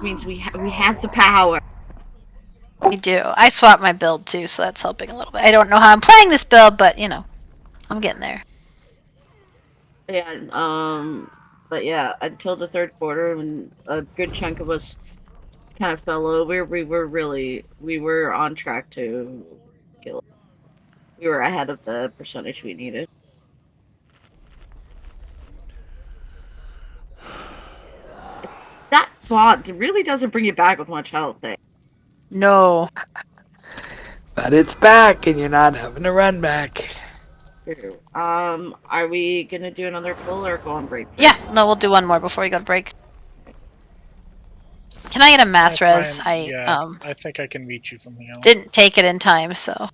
Means we have the power. We do. I swapped my build too, so that's helping a little bit. I don't know how I'm playing this build, but you know, I'm getting there. And but yeah, until the third quarter, when a good chunk of us kind of fell over, we were on track to kill it. We were ahead of the percentage we needed. That bot really doesn't bring you back with much health. No. But it's back, and you're not having to run back. True. Are we gonna do another pull or go on break? Yeah, no, we'll do one more before we go to break. Can I get a mass res? I think I can reach you from here. Didn't take it in time, so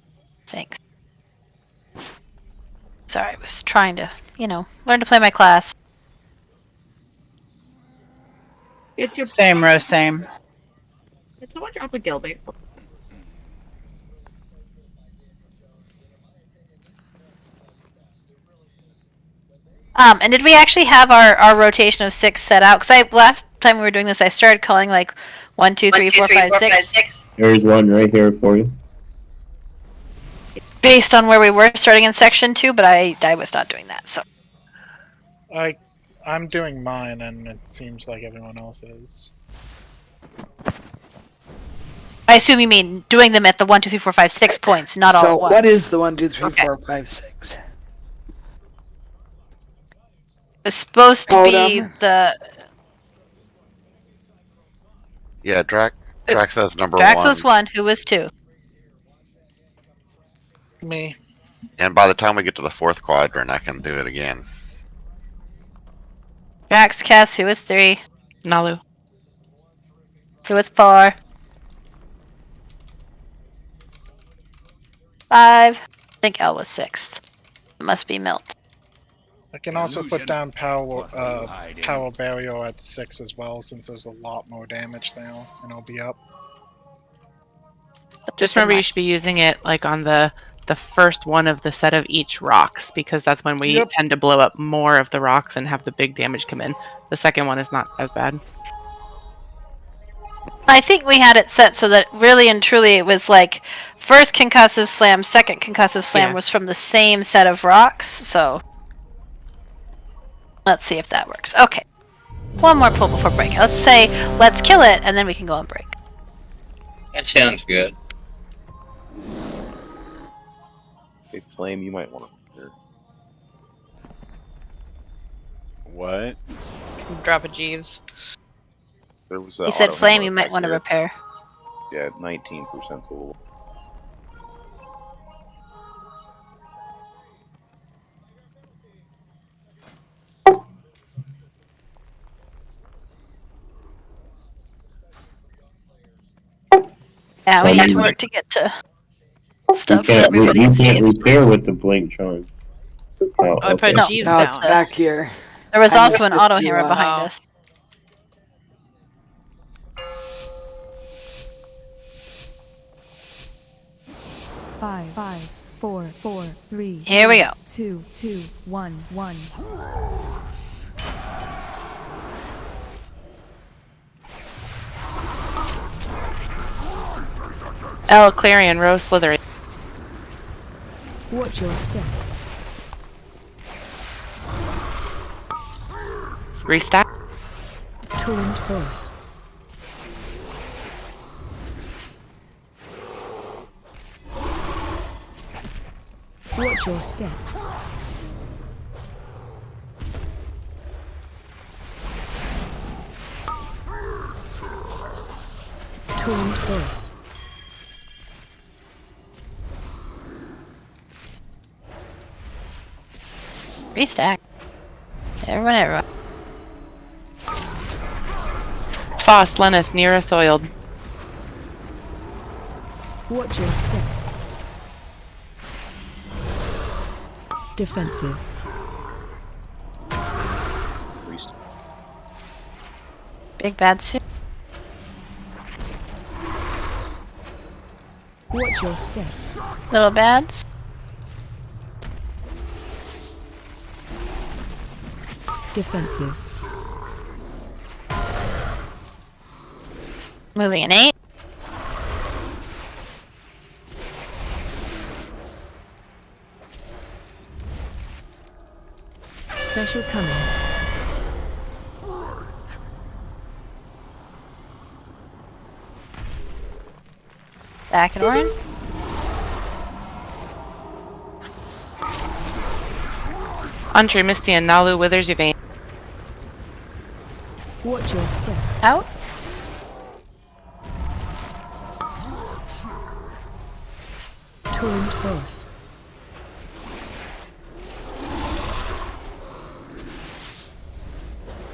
thanks. Sorry, I was trying to, learn to play my class. It's your Same, Rose, same. Can someone drop a Gilbert? And did we actually have our rotation of 6 set out? Because last time we were doing this, I started calling like 1, 2, 3, 4, 5, 6. There's one right here for you. Based on where we were starting in section 2, but I was not doing that. So I'm doing mine, and it seems like everyone else is. I assume you mean doing them at the 1, 2, 3, 4, 5, 6 points, not all at once. So what is the 1, 2, 3, 4, 5, 6? It's supposed to be the. Yeah, Drax says number Drax 1. was 1. Who was 2? Me. And by the time we get to the 4th quadrant, I can do it again. Drax, Cass, who was 3? Nalu. Who was 4? 5. I think L was 6th. It must be Milt. I can also put down power barrier at 6 as well, since there's a lot more damage now, and I'll be up. Just remember you should be using it like on the first one of the set of each rocks, because that's when we tend to blow up more of the rocks and have the big damage come in. The second one is not as bad. I think we had it set so that really and truly it was like first concussive slam, second concussive slam was from the same set of rocks. So let's see if that works. Okay. One more pull before break. Let's say let's kill it and then we can go on break. That sounds good. Hey, Flame, you might want to. What? Drop a Jeeves. There was He said, Flame, you might want to repair. Yeah, 19% a little. Yeah, we need to work to get to stuff for You everybody. can't repair with the blink charge. Oh, I put No. Jeeves No, down. it's back here. There was I also an missed it auto to, hammer behind us. Five, four, 3. Here we go. 2, 1, 1. L, Clarion, Rose, Slytherin. Watch your step. Restack. Torrent boss. Watch your step. Torrent boss. Restack. Everyone. Foss, Lenneth, Nira, Soiled. Watch your step. Defensive. Big bad suit. Watch your step. Little bads. Defensive. Moving an 8. Special coming. Back and orange. Entree, Misty, and Nalu withers your vein. Watch your step. Out. Torrent boss.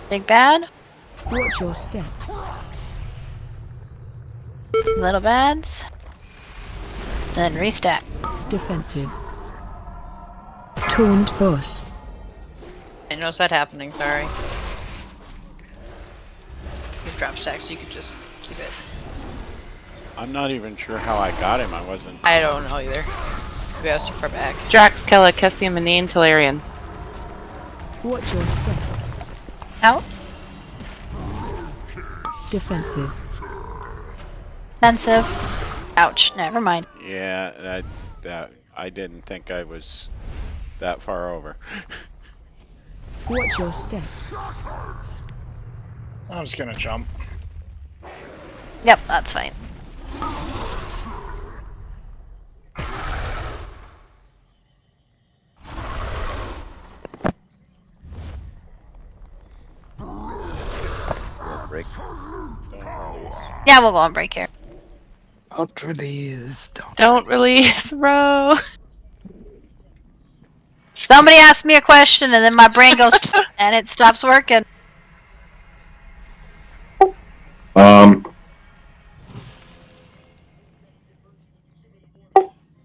Big bad. Watch your step. Little bads. Then restack. Defensive. Taunt boss. I noticed that happening, sorry. You've dropped stacks, so you could just keep it. I'm not even sure how I got him. I wasn't. I don't know either. Maybe I was too far back. Drax, Kella, Kessian, Manine, Talarian. Watch your step. Out. Defensive. Defensive. Ouch. Never mind. Yeah, I didn't think I was that far over. Watch your step. I was gonna jump. Yep, that's fine. Break. Yeah, we'll go on break here. Don't release. Don't release, bro. Somebody asked me a question and then my brain goes and it stops working.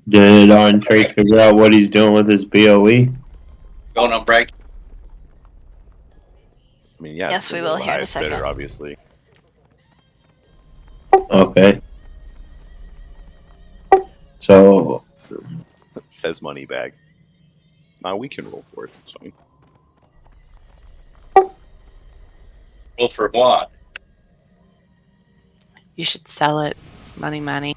Did Entree figure out what he's doing with his BOE? Going on break. I mean, yeah. Yes, we will here in a second. Better, obviously. Okay. So. It says money bag. Now we can roll for it. So. Roll for what? You should sell it. Money.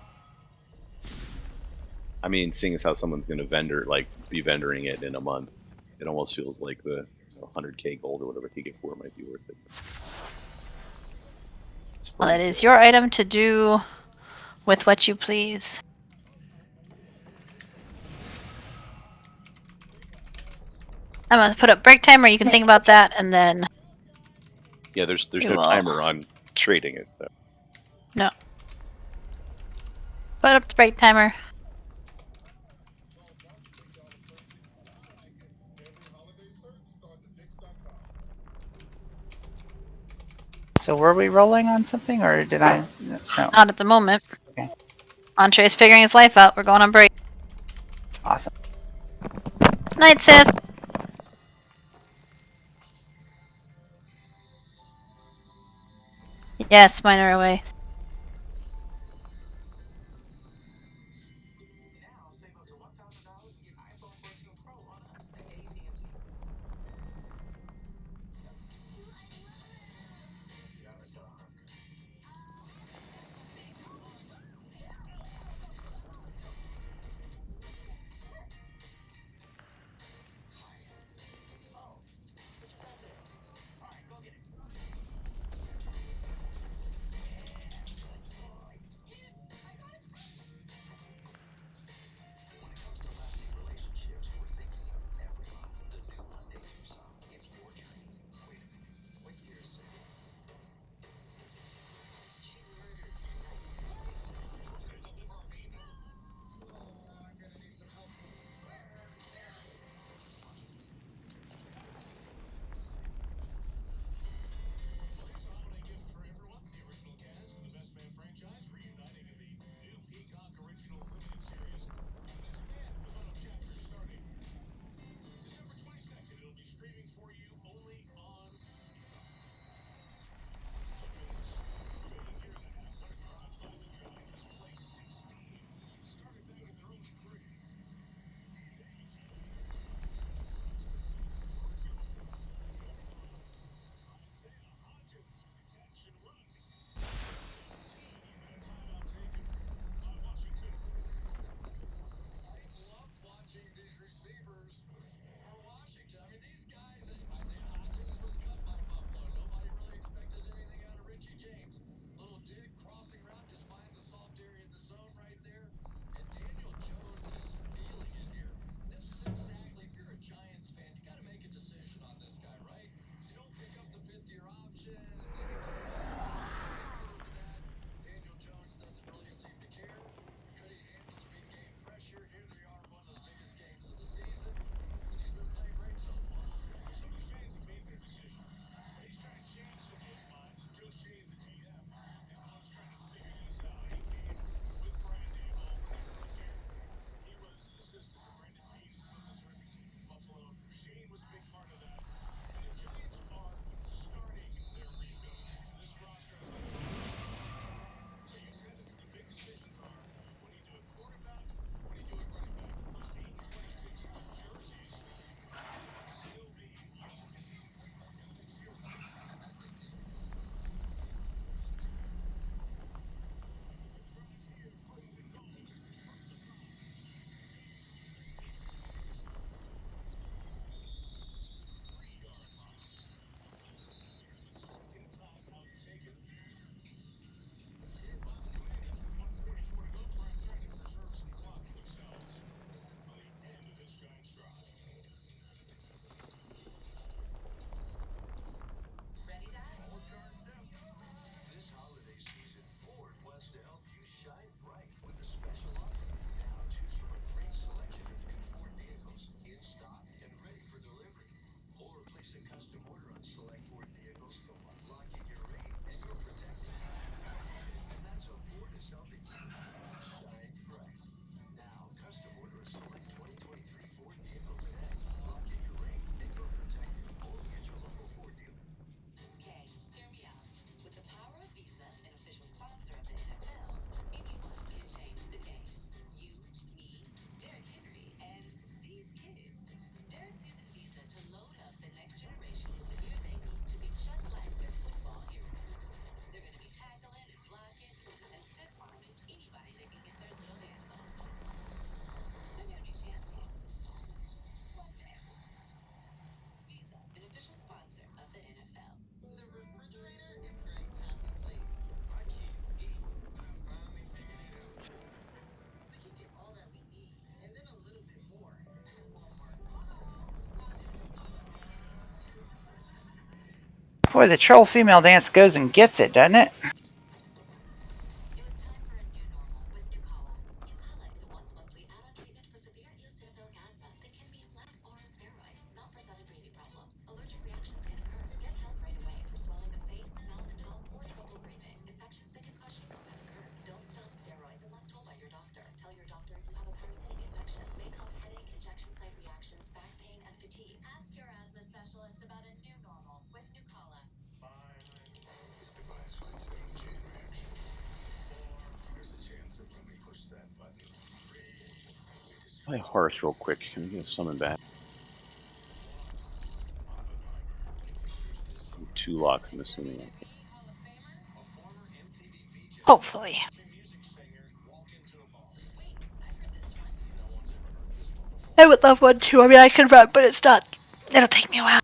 I mean, seeing as how someone's going to be vendoring it in a month, it almost feels like the 100k gold or whatever he get for it might be worth it. Well, it is your item to do with what you please. I'm gonna put up break timer. You can think about that, and then Yeah, there's You no will. timer on trading it. So. no. Put up the break timer. So were we rolling on something, or did I? No. Not at the moment. Okay. Entree's figuring his life out. We're going on break. Awesome. Night, Sith. Yes, mine are away. Boy, the troll female dance goes and gets it, doesn't it? Play Horse real quick. Can we get a summon back? 2 locks, I'm assuming. Hopefully. I would love one too. I mean, I can run, but it's not. It'll take me a while.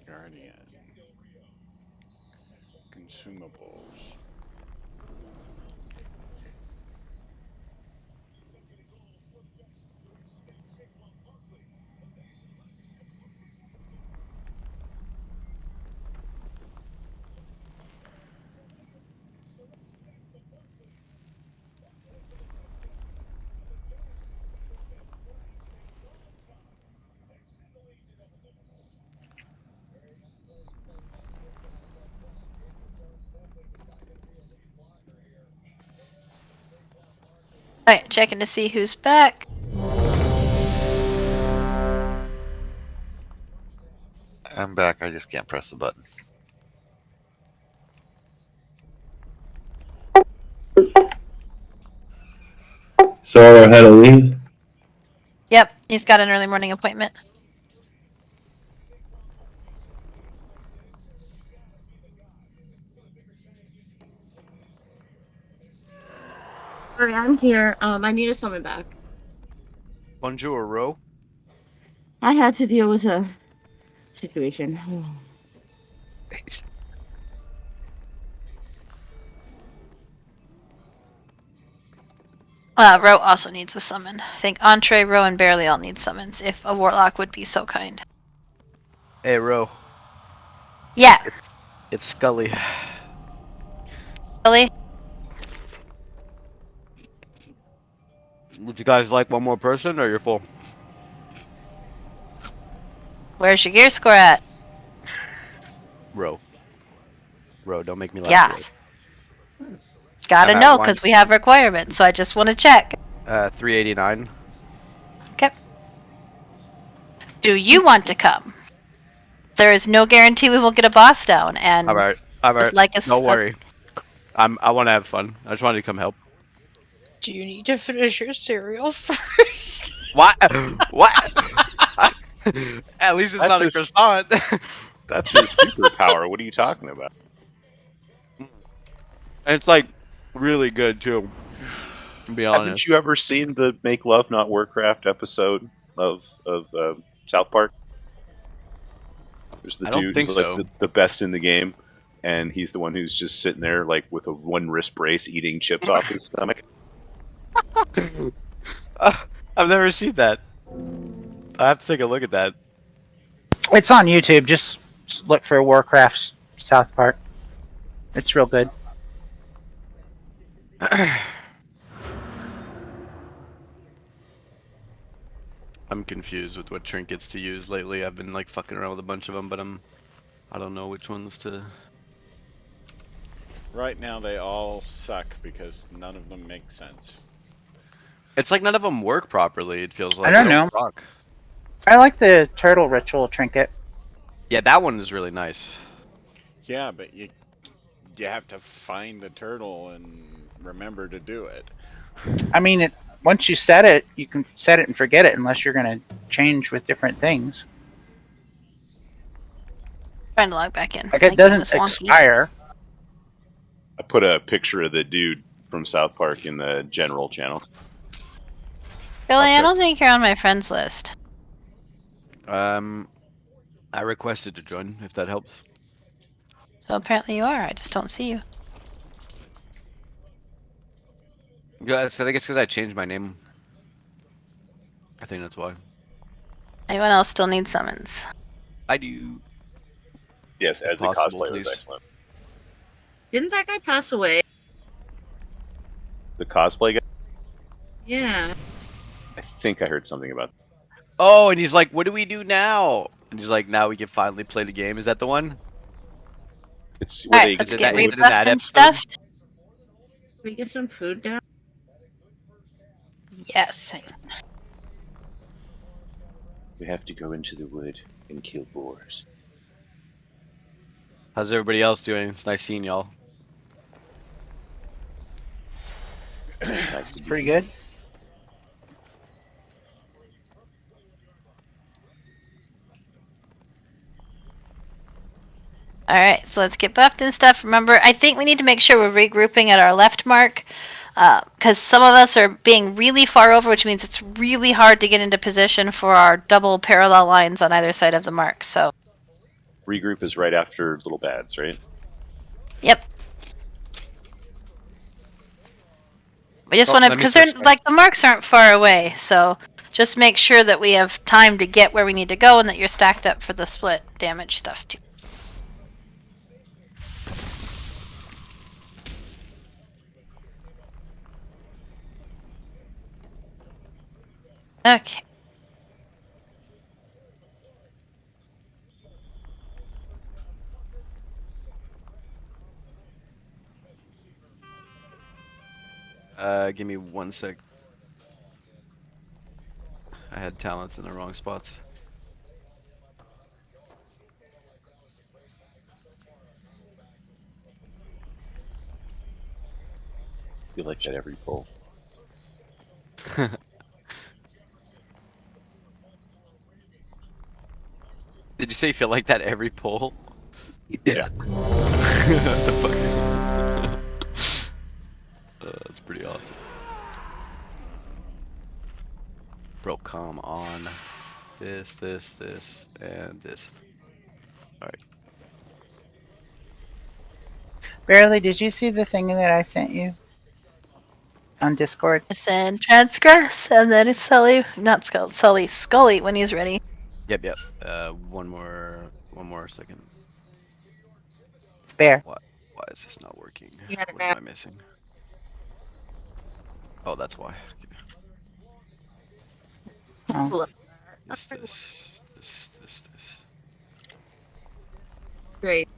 Guardian. Consumables. Alright, checking to see who's back. I'm back. I just can't press the button. Sora had to leave. Yep, he's got an early morning appointment. Sorry, I'm here. I need a summon back. Bonjour, Ro. I had to deal with a situation. Ro also needs a summon. I think Entree, Ro, and Barely all need summons, if a warlock would be so kind. Hey, Ro. Yeah. It's Scully. Scully? Would you guys like one more person, or you're full? Where's your gear score at? Ro, don't make me laugh. Yes. Gotta know, because we have requirements, so I just want to check. 389. Okay. Do you want to come? There is no guarantee we will get a boss down, and All right. like Don't worry. I want to have fun. I just wanted to come help. Do you need to finish your cereal first? What? What? At least it's not a croissant. That's his superpower. What are you talking about? And it's like really good too. To be honest. Haven't you ever seen the Make Love Not Warcraft episode of South Park? There's the I don't dude think who's so. like the best in the game, and he's the one who's just sitting there like with a one wrist brace eating chips off his stomach. I've never seen that. I have to take a look at that. It's on YouTube. Just look for Warcraft South Park. It's real good. I'm confused with what trinkets to use lately. I've been like fucking around with a bunch of them, but I don't know which ones to. Right now, they all suck because none of them make sense. It's like none of them work properly. It feels like I don't they know. rock. I like the turtle ritual trinket. Yeah, that one is really nice. Yeah, but you have to find the turtle and remember to do it. I mean, once you set it, you can set it and forget it unless you're going to change with different things. Trying to log back in. Like, it doesn't expire. I put a picture of the dude from South Park in the general channel. Billy, I don't think you're on my friends list. I requested to join, if that helps. So apparently you are. I just don't see you. Yeah, so I think it's because I changed my name. I think that's why. Anyone else still need summons? I do. Yes, as the possible, cosplay was please. excellent. Didn't that guy pass away? The cosplay guy? Yeah. I think I heard something about Oh, and he's like, "What do we do now?" And he's like, "Now we can finally play the game." Is that the one? It's where Alright, let's get rebuffed and stuffed. Can we get some food down? Yes. We have to go into the wood and kill boars. How's everybody else doing? It's nice seeing y'all. Pretty good. Alright, so let's get buffed and stuff. Remember, I think we need to make sure we're regrouping at our left mark. Because some of us are being really far over, which means it's really hard to get into position for our double parallel lines on either side of the mark. So, Regroup is right after Little Bads, right? yep. We just want to, because they're like the marks aren't far away. So just make sure that we have time to get where we need to go and that you're stacked up for the split damage stuff too. Okay. Give me 1 sec. I had talents in the wrong spots. You like that every pull. Did you say you feel like that every pull? Yeah. What the fuck? That's pretty awesome. Bro, come on. This, and this. Alright. Barely, did you see the thing that I sent you on Discord? I send transgress, and then it's Sully, not Sully, Scully when he's ready. Yep. One more second. Bear. Why is this not working? You had it What am I missing? Oh, that's why. Oh. This. Great.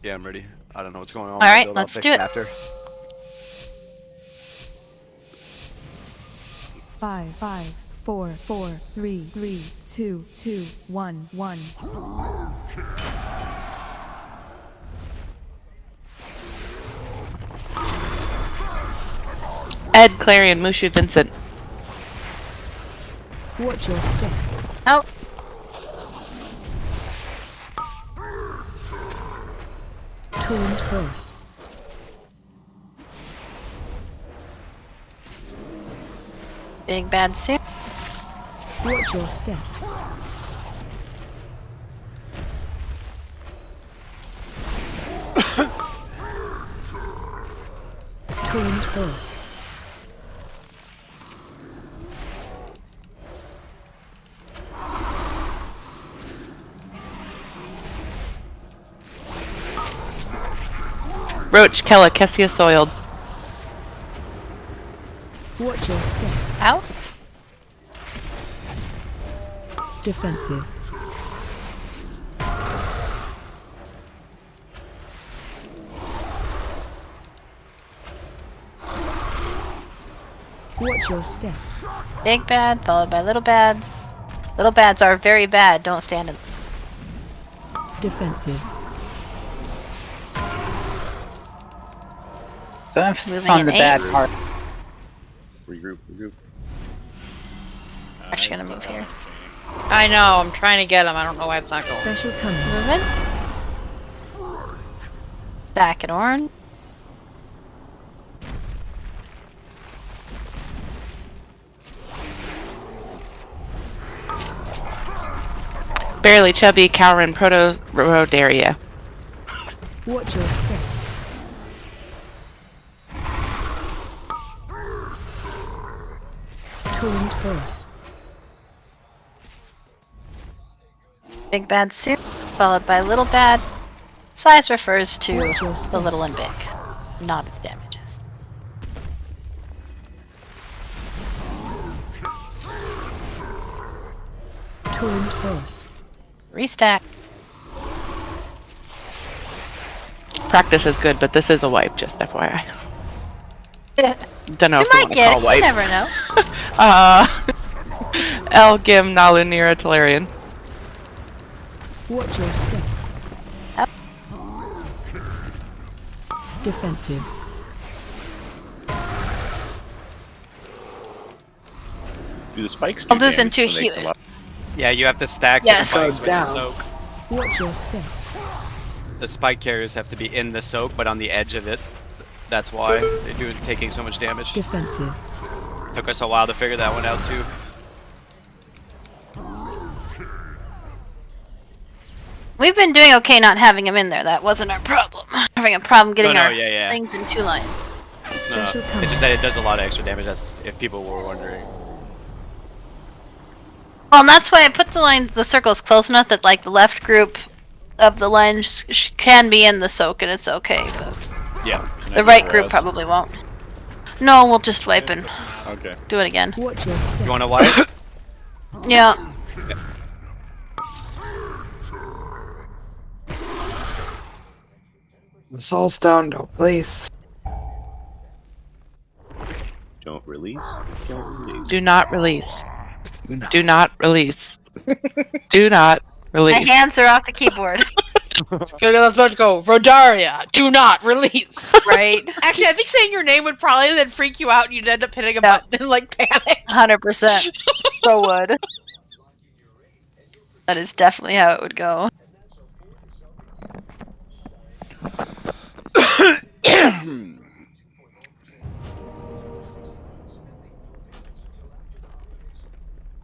Yeah, I'm ready. I don't know what's going on. All right, let's do it. After. 5, 5, 4, 4, 3, 3, 2, 2, 1, 1. Ed, Clarion, Mushu, Vincent. Watch your step. Out. Torrent Cross. Big bad suit. Watch your step. Torrent Cross. Roach, Kella, Kessia soiled. Watch your step. Out. Defensive. Watch your step. Big bad, followed by little bads. Little bads are very bad. Don't stand in. Defensive. The emphasis Moving on in the 8. bad part. Regroup. Actually gonna move here. I know, I'm trying to get him. I don't know why it's not going. Special coming. Moving. Stack and orange. Barely chubby, Calrin, Proto Rodaria. Watch your step. Torrent boss. Big bad soup, followed by little bad. Size refers to the little and big, not its damages. Torrent boss. Restack. Practice is good, but this is a wipe, just FYI. Don't know You if you might want to get call it. You wipe. never know. El Gim Nalu Nira Talarian. Watch your step. Defensive. Do the spikes? I'm losing 2 healers. Yeah, you have to stack Yes. the spikes with the Down. soak. Watch your step. The spike carriers have to be in the soak, but on the edge of it. That's why they're taking so much damage. Defensive. Took us a while to figure that one out too. We've been doing okay not having him in there. That wasn't our problem. Having a problem getting our yeah. things in 2 line. No, it's just that it does a lot of extra damage. That's if people were wondering. Well, and that's why I put the circles close enough that like the left group of the line can be in the soak and it's okay, but Yeah. the right group probably won't. No, we'll just wipe and Okay. do it again. Watch your step. You want to wipe? Yeah. Assault's down, don't place. Don't release. Don't release. Do not release. Do not release. Do not My release. hands are off the keyboard. Let's about to go. Rodaria, do not release. Right. Actually, I think saying your name would probably then freak you out and you'd end up hitting a button and like panic. 100%. So would. That is definitely how it would go.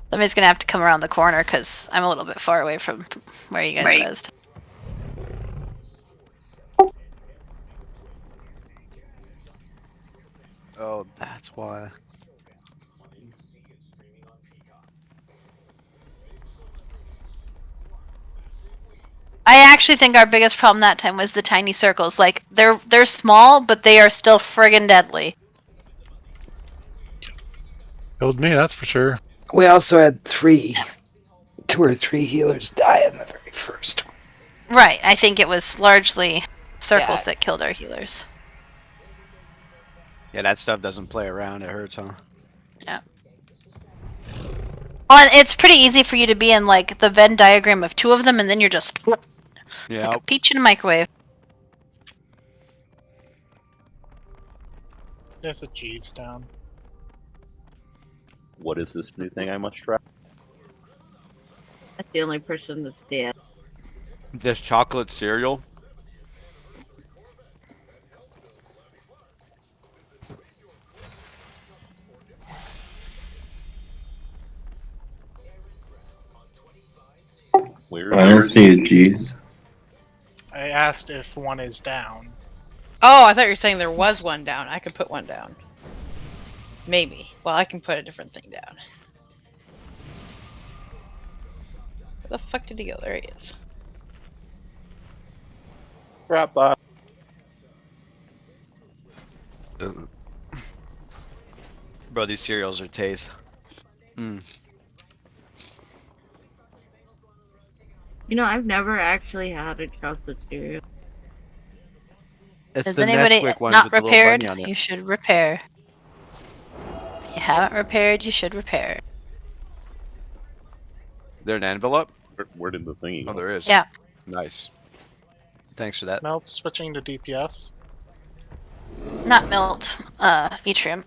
Somebody's gonna have to come around the corner because I'm a little bit far away from where you guys rezzed. Oh, that's why. I actually think our biggest problem that time was the tiny circles. Like they're small, but they are still friggin' deadly. Killed me, that's for sure. We also had 2 or 3 healers die in the very first one. Right. I think it was largely circles that killed our healers. Yeah, that stuff doesn't play around. It hurts, huh? Yeah. Well, and it's pretty easy for you to be in like the Venn diagram of 2 of them, and then you're just Yeah. like a peach in a microwave. There's a Jeeves down. What is this new thing I must try? That's the only person that's dead. This chocolate cereal. I don't see it, jeez. I asked if one is down. Oh, I thought you were saying there was one down. I could put one down. Maybe. Well, I can put a different thing down. Where the fuck did he go? There he is. Crap bot. Bro, these cereals are taste. You know, I've never actually had a chocolate cereal. It's Is the anybody Nesquik ones not with the little repaired? bunny on it. You should repair. If you haven't repaired, you should repair. There an envelope? Where did the thingy go? Oh, there is. Yeah. Nice. Thanks for that. Melt switching to DPS. Not melt. Etrium.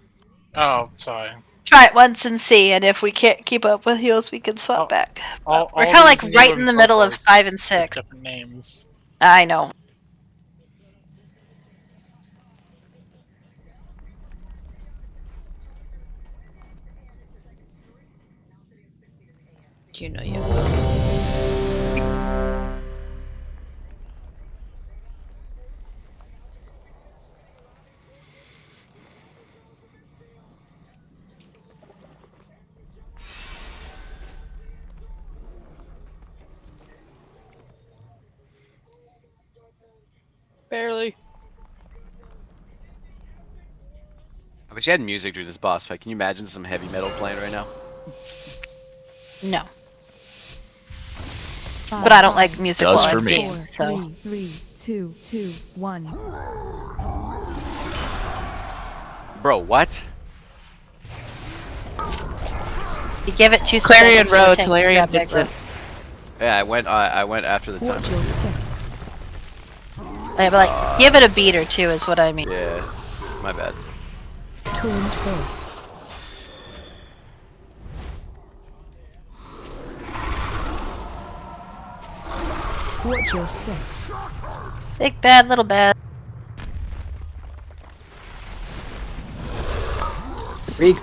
Oh, sorry. try it once and see, and if we can't keep up with heals, we can swap back. All, We're all kind of like these new right in the middle of invocals 5 and with 6. different names. I know. Do you know you? Barely. I wish you had music during this boss fight. Can you imagine some heavy metal playing right now? No. But I don't like music Does while for I'm me. game, so. 3, 2, 2, 1. Bro, what? You give it 2 Clarion seconds. Road, Talarian gets it. Yeah, I went after the time. Watch your step. Yeah, but like, give it a beat or two is what I mean. Yeah, my bad. Torrent burst. Watch your step. Big bad, little bad. Read.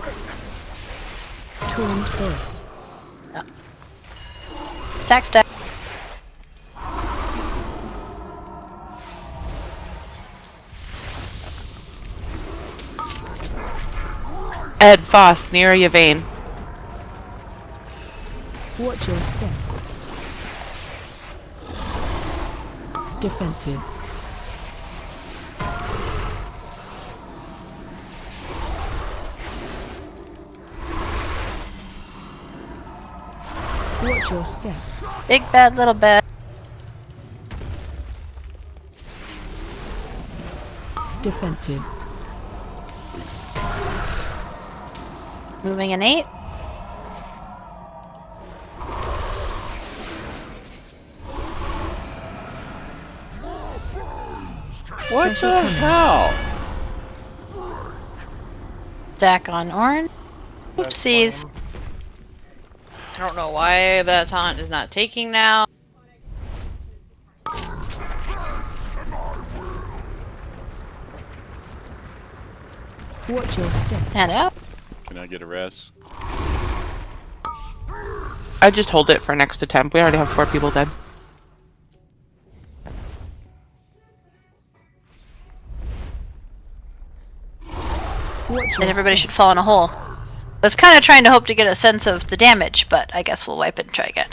Torrent burst. Stack, stack. Ed Foss, near Yvain. Watch your step. Defensive. Watch your step. Big bad, little bad. Defensive. Moving an 8. What the hell? Stack on orange. Oopsies. I don't know why that taunt is not taking now. Watch your step. Hand out. Can I get a rest? I just hold it for next attempt. We already have 4 people dead. And everybody should fall in a hole. I was kind of trying to hope to get a sense of the damage, but I guess we'll wipe it and try again.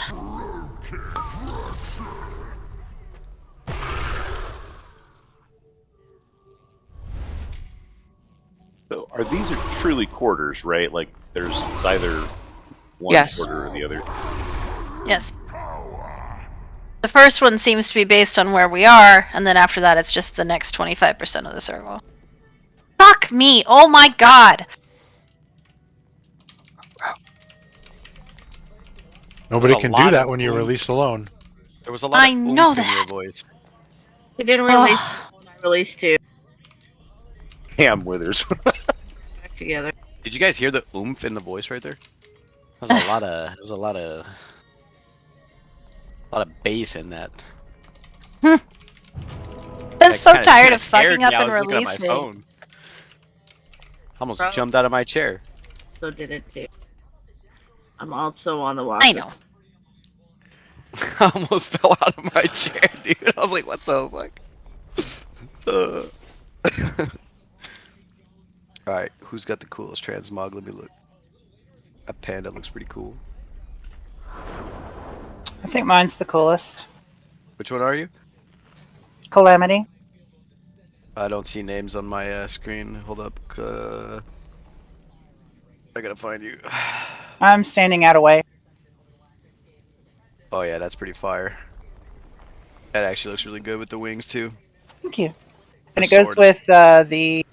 So are these are truly quarters, right? Like there's it's either one Yes. quarter or the other. Yes. The first one seems to be based on where we are, and then after that it's just the next 25% of the circle. Fuck me! Oh my god! Nobody A can lot do that of when you're oomph. released alone. There was a lot I of know oomph in your that. voice. They didn't release one, I released 2 Damn withers. back together. Did you guys hear the oomph in the voice right there? That was a lot of. There was a lot of bass in that. I was so tired of fucking up and I was looking at my releasing. phone. Almost Bro. jumped out of my chair. So did it too. I'm also on the walk. I know. I almost fell out of my chair, dude. I was like, what the fuck? Alright, who's got the coolest transmog? Let me look. A panda looks pretty cool. I think mine's the coolest. Which one are you? Calamity. I don't see names on my screen. Hold up. I gotta find you. I'm standing out away. Oh yeah, that's pretty fire. That actually looks really good with the wings too. Thank you. And The it goes sword with is- the.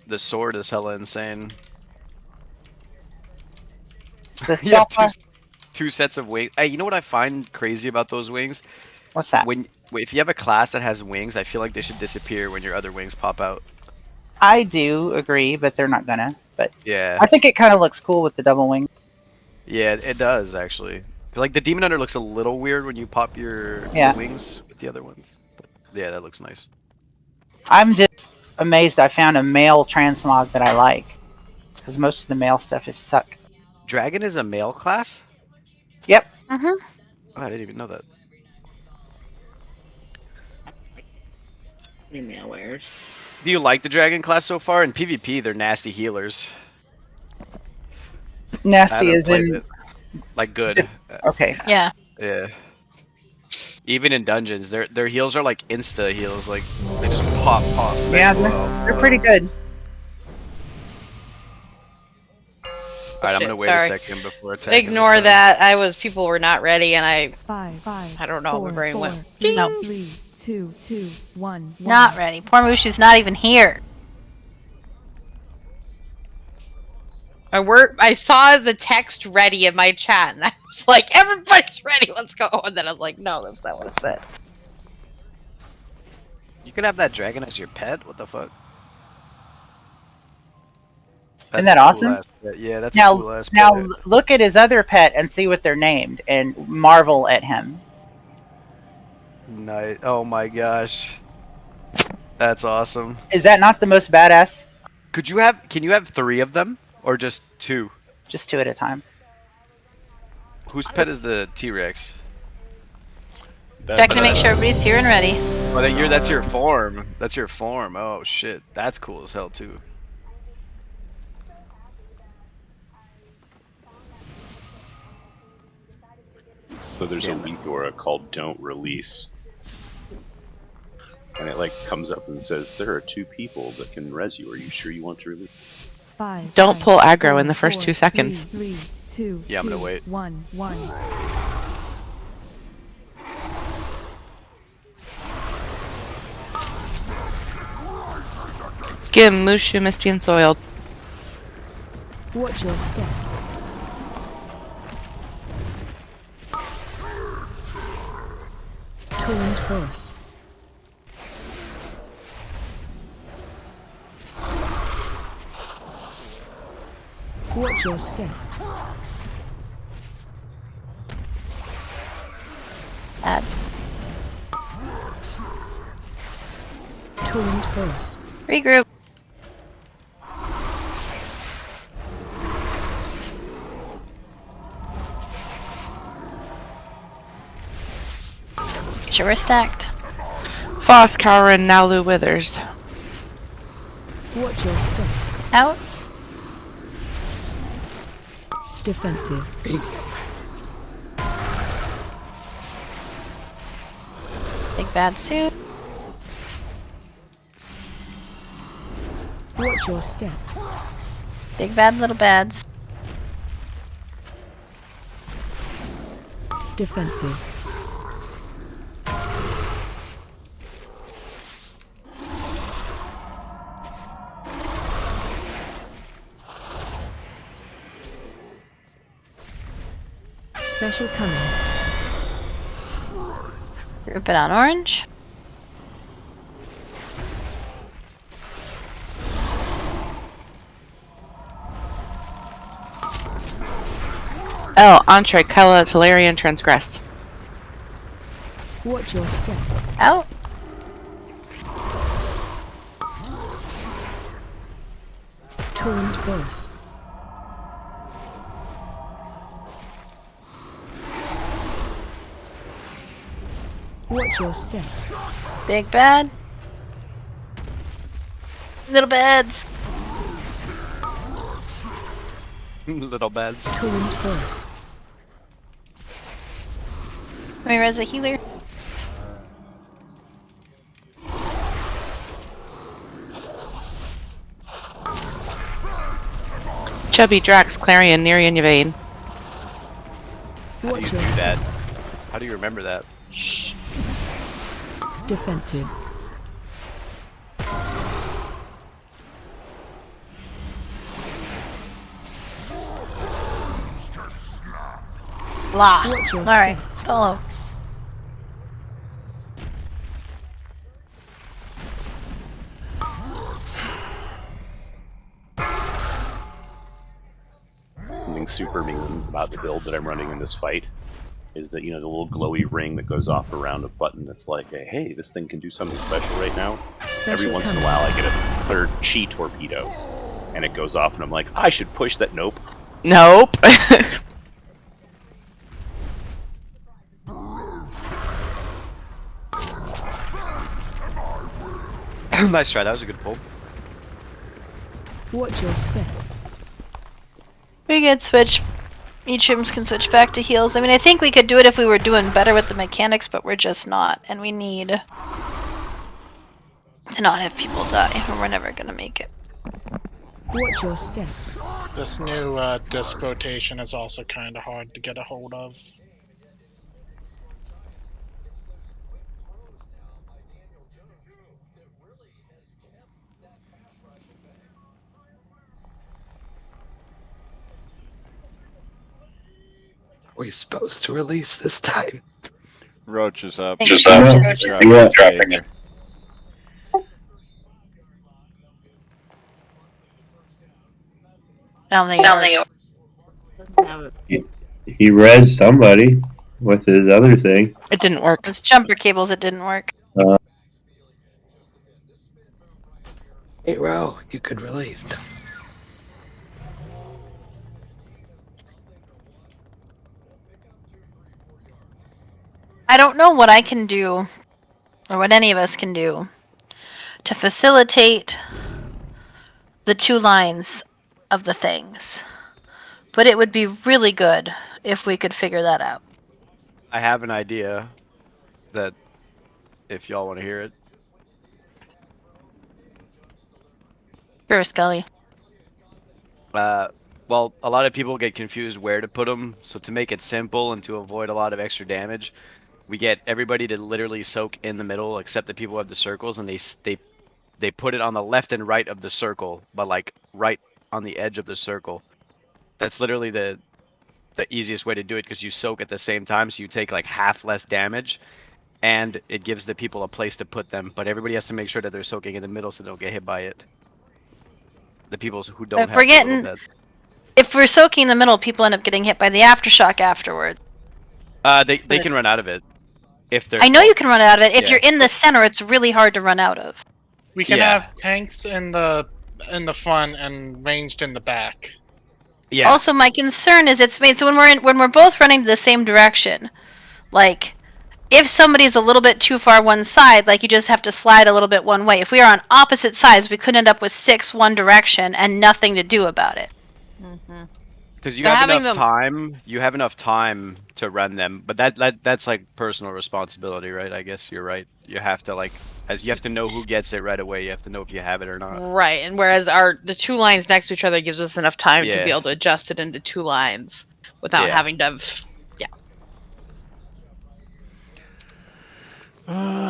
The sword is hella insane. It's the You have stealth two sets of wings. Hey, you know what I find crazy about those wings? What's that? If you have a class that has wings, I feel like they should disappear when your other wings pop out. I do agree, but they're not gonna. But Yeah. I think it kind of looks cool with the double wing. Yeah, it does actually. Like the Demon Hunter looks a little weird when you pop Yeah. the wings with the other ones. But yeah, that looks nice. I'm just amazed I found a male transmog that I like. Because most of the male stuff is suck. Dragon is a male class? Yep. Mm-hmm. Oh, I didn't even know that. Female wears. Do you like the Dragon class so far? In PvP, they're nasty healers. I Nasty haven't is played in. it. Like good. Okay. Yeah. Yeah. Even in dungeons, their heals are like insta heals. Like they just pop. Yeah, they're pretty good. Alright, I'm Shit, gonna wait sorry. a second before attacking. Ignore that. People were not ready, and I I don't know. My brain went. No. 3, 2, 2, 1. Not ready. Poor Mushu's not even here. I saw the text ready in my chat, and I was like, "Everybody's ready. Let's go." And then I was like, "No, that's not what it said." You could have that dragon as your pet. What the fuck? Isn't that awesome? Yeah, that's now, a cool ass now pet. look at his other pet and see what they're named, and marvel at him. Nice. Oh my gosh, that's awesome. Is that not the most badass? Can you have 3 of them or just 2? Just 2 at a time. Whose pet is the T-Rex? Check to make sure everybody's here and ready. Oh, that's your form. That's your form. Oh shit, that's cool as hell too. So there's a weak aura called "Don't Release," and it like comes up and says, "There are 2 people that can res you. Are you sure you want to release?" 5. Don't pull aggro in the first 2 seconds. 3, 2, Yeah, I'm gonna wait. 1, 1. Give Mushu Misty and Soiled. Watch your step. Torrent Boss. Watch your step. That's Torrent Boss. regroup. Make sure we're stacked. Foss, Cowrin, Nalu, Withers. Watch your step. Out. Defensive. Big bad suit. Watch your step. Big bad little bads. Defensive. Special coming. Group it on orange. L. Entree, Kella, Talarian, Transgress. Watch your step. Out. Torrent Boss. Watch your step. Big bad. Little bads. Little bads. Torrent Boss. Let me res a healer. Chubby, Drax, Clarion, Nerean, Yvain. How do you do that? How do you remember that? Shh. Defensive. Blah. Watch your Alright, step. follow. super mean about the build that I'm running in this fight is that, you know, the little glowy ring that goes off around a button that's like, hey, this thing can do something special right now. Every once in a while I get a third chi torpedo and it goes off and I'm like, I should push that. Nope. Nope. Nice try. That was a good pull. Watch your step. We could switch. Each rooms can switch back to heals. I mean, I think we could do it if we were doing better with the mechanics, but we're just not, and we need to not have people die, or we're never gonna make it. Watch your step. This new disc rotation is also kind of hard to get a hold of. Are we supposed to release this time? Roach is up. Just up. Dropping it. Down the He res somebody with his other thing. It didn't work. It was jumper cables. It didn't work. Hey, Ro, you could release. I don't know what I can do, or what any of us can do, to facilitate the two lines of the things. But it would be really good if we could figure that out. I have an idea that if y'all want to hear it. Sure, Scully. Well, a lot of people get confused where to put them, so to make it simple and to avoid a lot of extra damage, we get everybody to literally soak in the middle, except the people who have the circles, and they put it on the left and right of the circle, but like right on the edge of the circle. That's literally the easiest way to do it because you soak at the same time, so you take like half less damage, and it gives the people a place to put them. But everybody has to make sure that they're soaking in the middle so they don't get hit by it. The people who don't If have we're the little getting, beds. if we're soaking in the middle, people end up getting hit by the aftershock afterwards. They can run out of it if they're. I know you can run out of it. If Yeah. you're in the center, it's really hard to run out of. We can Yeah. have tanks in the front and ranged in the back. Yeah. Also, my concern is it's made so when we're both running the same direction, like if somebody's a little bit too far one side, like you just have to slide a little bit one way. If we are on opposite sides, we could end up with 6 one direction and nothing to do about it. Because you They're have having enough time. You have enough time to run them, but that's like personal responsibility, right? I guess you're right. You have to you have to know who gets it right away. You have to know if you have it or not. Right, and whereas the two lines next to each other gives us enough time to Yeah. be able to adjust it into two lines without Yeah. having to.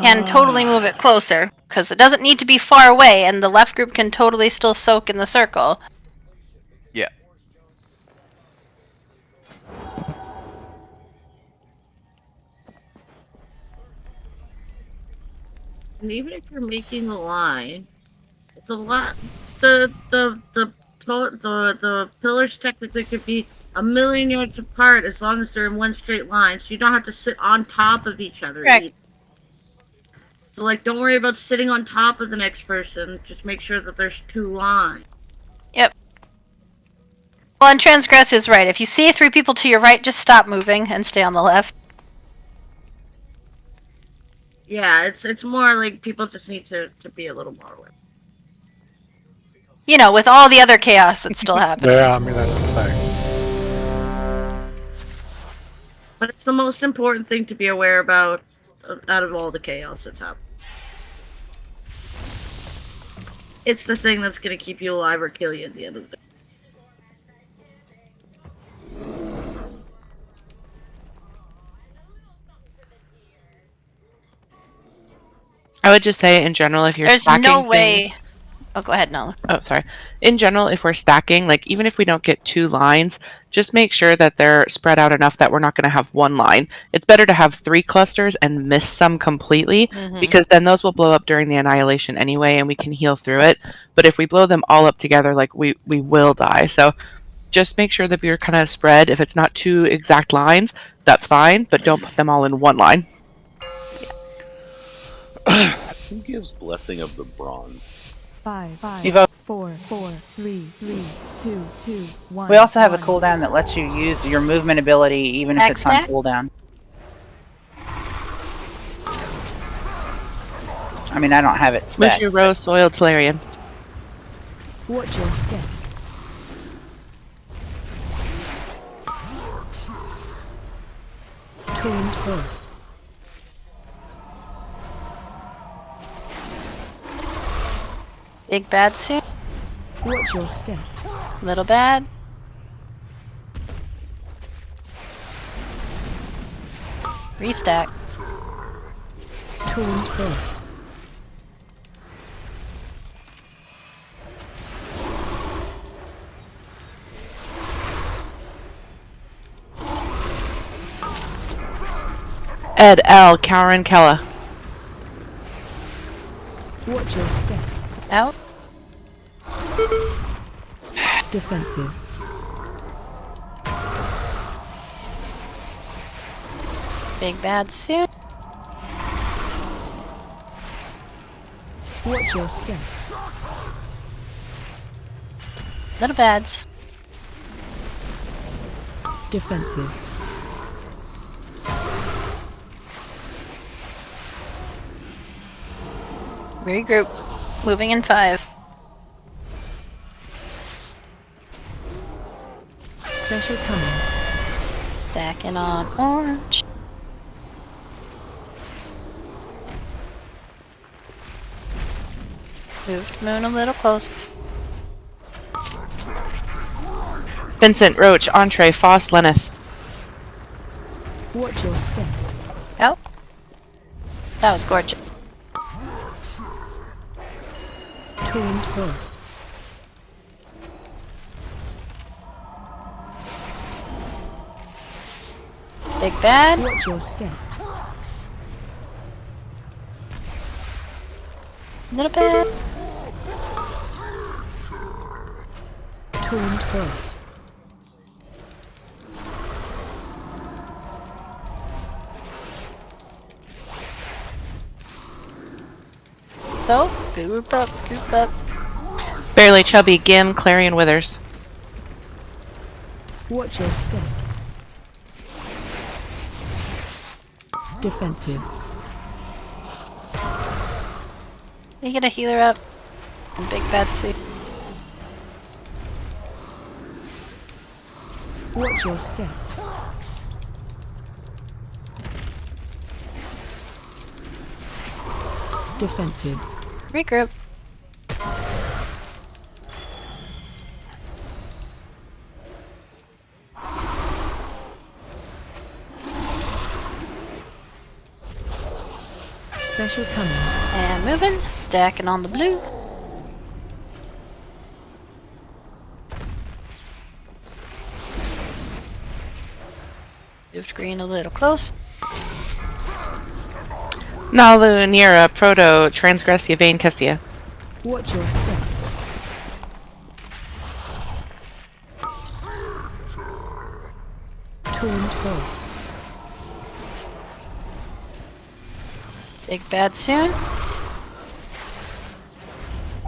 Can totally move it closer because it doesn't need to be far away, and the left group can totally still soak in the circle. Yeah. And even if you're making the line, the lot, the pillars technically could be a million yards apart as long as they're in one straight line, so you don't have to sit on top of each other. Correct. So, like, don't worry about sitting on top of the next person. Just make sure that there's two lines. Yep. Well, and Transgress is right. If you see 3 people to your right, just stop moving and stay on the left. Yeah, it's more like people just need to be a little more aware. You know, with all the other chaos that's still happening. Yeah, I mean, that's the thing. But it's the most important thing to be aware about out of all the chaos that's happening. It's the thing that's going to keep you alive or kill you at the end of the day. I would just say in general, if you're There's stacking no way. things- Oh, go ahead, Nola. Oh, sorry. In general, if we're stacking, like even if we don't get 2 lines, just make sure that they're spread out enough that we're not going to have 1 line. It's better to have 3 clusters and miss some completely, because then those will blow up during the annihilation anyway, and we can heal through it. But if we blow them all up together, like we will die. So just make sure that you're kind of spread. If it's not 2 exact lines, that's fine, but don't put them all in one line. Who gives Blessing of the Bronze? 5, You vote. 4, 3, 2, 1. We also have a cooldown that lets you use your movement ability even if it's on X-Stack? cooldown. I mean, I don't have it spec. Mushu Rose, Soiled Solarian. Watch your step. Tuned horse. Big bad suit. Watch your step. Little bad. Restack. Tuned horse. Ed L. Karen Kella. Watch your step. Out. Defensive. Big bad suit. Watch your step. Little bads. Defensive. Regroup. Moving in 5. Special coming. Stacking on orange. Moved moon a little close. Vincent Roach, Entree, Foss, Lenneth. Watch your step. Out. That was gorgeous. Tuned horse. Big bad. Watch your step. Little bad. Tuned horse. So, group up, group up. Barely Chubby, Gim, Clarion Withers. Watch your step. Defensive. You get a healer up. And big bad suit. Watch your step. Defensive. Regroup. Special coming. And moving. Stacking on the blue. Moved green a little close. Nalu, Nira, Proto, Transgressia, Vane, Kessia. Watch your step. Tuned horse. Big bad soon.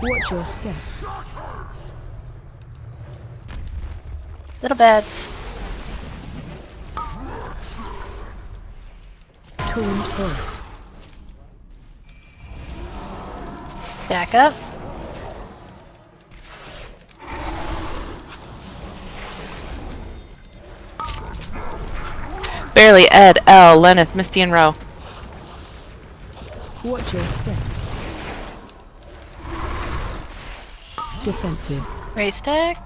Watch your step. Little bads. Tuned horse. Back up. Barely Ed, L, Lenneth, Misty, and Rowe. Watch your step. Defensive. Race stack.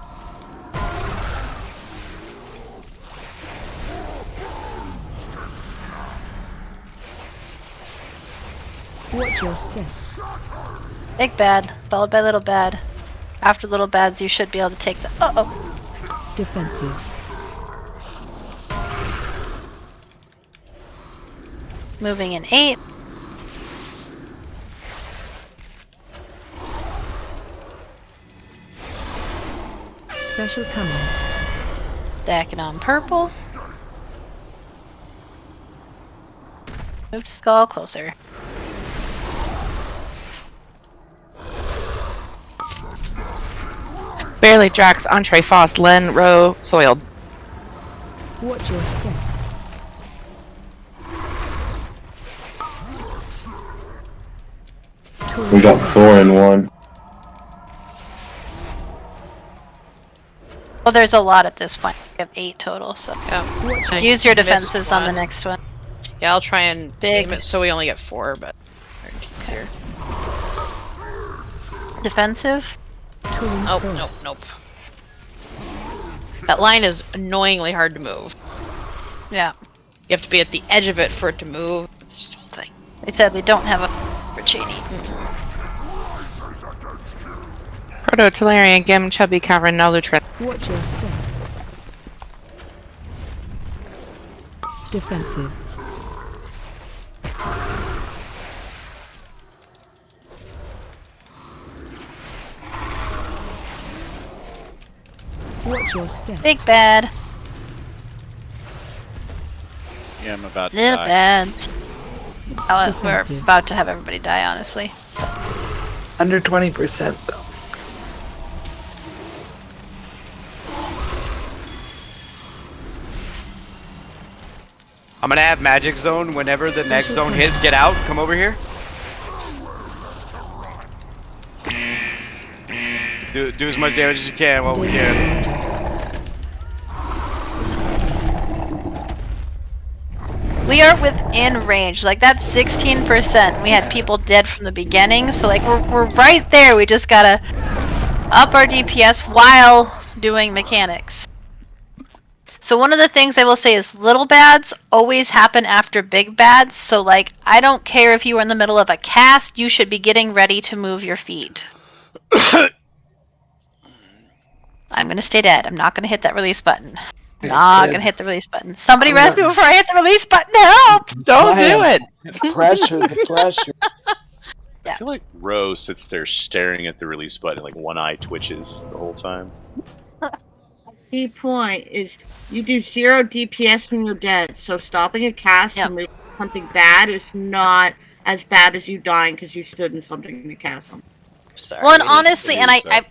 Watch your step. Big bad, followed by little bad. After little bads, you should be able to take the. Defensive. Moving in 8. Special coming. Stacking on purple. Move to skull closer. Barely Drax, Entree, Foss, Len, Row, Soiled. Watch your step. We got 4 and 1. Well, there's a lot at this point. We have 8 total, so Yeah. just use your defensives on the next one. Yeah, I'll try and Big. aim it so we only get 4, but it's here. Defensive? Oh, nope, nope. That line is annoyingly hard to move. Yeah. You have to be at the edge of it for it to move. It's just a whole thing. They said they don't have a for Cheney. Proto, Talarian, Gim, Chubby, Cavern, Nalutrin. Watch your step. Defensive. Watch your step. Big bad. Yeah, I'm about to Little die. bads. We're Defensive. about to have everybody die, honestly. So. Under 20% though. I'm gonna have magic zone whenever the next zone hits. Get out. Come over here. Do as much damage as you can while we can. We are within range. Like, that's 16%. We had people dead from the beginning, so like we're right there. We just gotta up our DPS while doing mechanics. So one of the things I will say is little bads always happen after big bads. So like, I don't care if you are in the middle of a cast, you should be getting ready to move your feet. I'm gonna stay dead. I'm not gonna hit that release button. Not gonna hit the release button. Somebody res me before I hit the release button. Help! Don't do it. Pressure, the pressure. I feel like Rose sits there staring at the release button, like one eye twitches the whole time. Key point is you do 0 DPS when you're dead, so stopping a cast and moving something bad is not as bad as you dying because you stood in something to cast something. Sorry. Well, and honestly, and I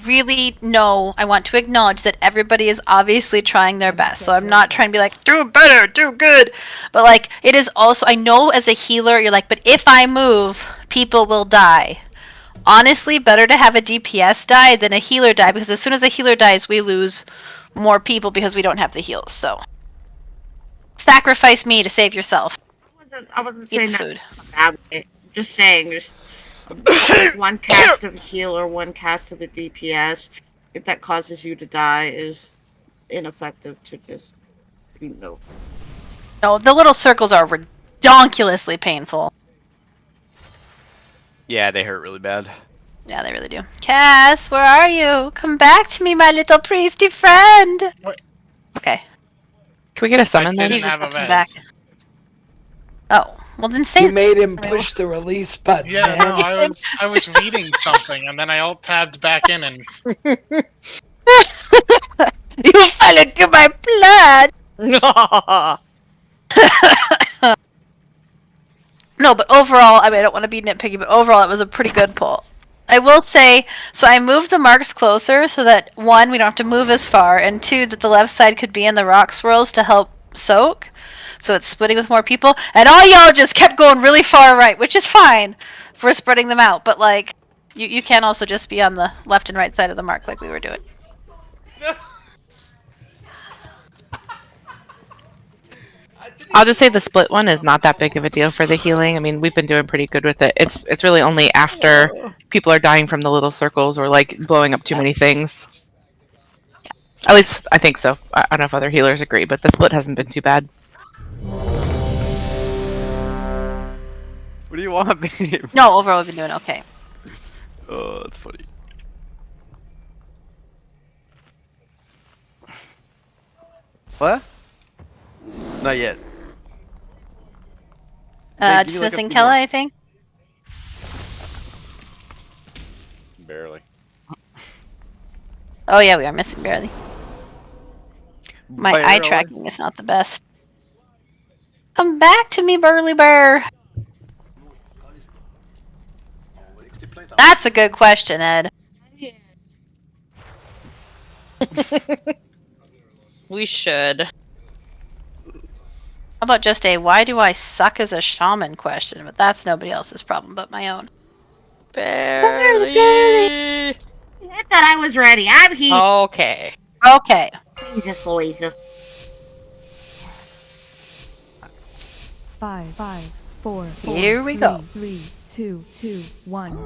really know, I want to acknowledge that everybody is obviously trying their best. So I'm not trying to be like, do better, do good. But like, it is also, I know as a healer, you're like, but if I move, people will die. Honestly, better to have a DPS die than a healer die, because as soon as a healer dies, we lose more people because we don't have the heals. So sacrifice me to save yourself. I wasn't Eat saying the that food. in a bad way. Just saying, there's one cast of a healer, one cast of a DPS. If that causes you to die, is ineffective to just, you know. No, the little circles are redonkulously painful. Yeah, they hurt really bad. Yeah, they really do. Cass, where are you? Come back to me, my little priesty friend. What? Okay. Can we get a summon then? Didn't Jesus, have a I'll come res. back. Oh, well then say You made him push the release button. Yeah, man. no, I was reading something and then I alt tabbed back in and You fell into my blood. No, but overall, I mean, I don't want to be nitpicky, but overall, it was a pretty good pull. I will say, so I moved the marks closer so that, one, we don't have to move as far, and two, that the left side could be in the rock swirls to help soak. So it's splitting with more people. And all y'all just kept going really far right, which is fine for spreading them out. But, like, you can also just be on the left and right side of the mark like we were doing. I'll just say the split one is not that big of a deal for the healing. I mean, we've been doing pretty good with it. It's really only after people are dying from the little circles or like blowing up too many things. At least I think so. I don't know if other healers agree, but the split hasn't been too bad. What do you want me? No, overall, we've been doing okay. Oh, that's funny. What? Not yet. Just missing Kella, I think. Barely. Oh yeah, we are missing barely. My Fire eye away. tracking is not the best. Come back to me, Burly Bear. That's a good question, Ed. We should. How about just a why do I suck as a shaman question? But that's nobody else's problem but my own. Barely. I thought I was ready. I'm here. Okay. Okay. Jesus Louises. 5, 4, 4, Here we go. 3, 2, 2, 1.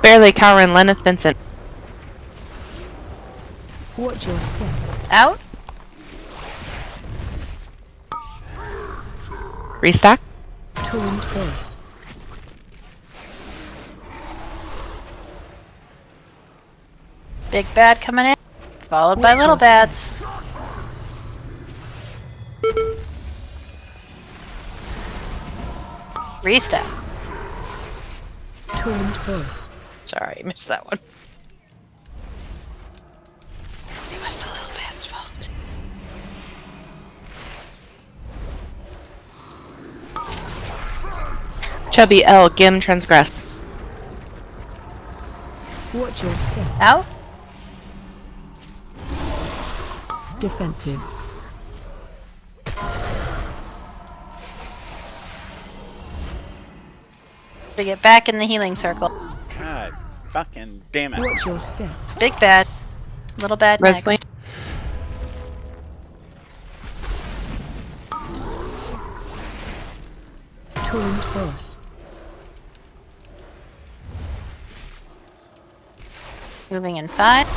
Barely Cowrin, Lenneth Vincent. Watch your step. Out. Restack. Torrent burst. Big bad coming in. Followed by little bads. Restep. Torrent burst. Sorry, I missed that one. It was the little bad's fault. Chubby L. Gim Transgress. Watch your step. Out. Defensive. To get back in the healing circle. God fucking damn it. Watch your step. Big bad. Little bad Res next. Torrent burst. Moving in 5.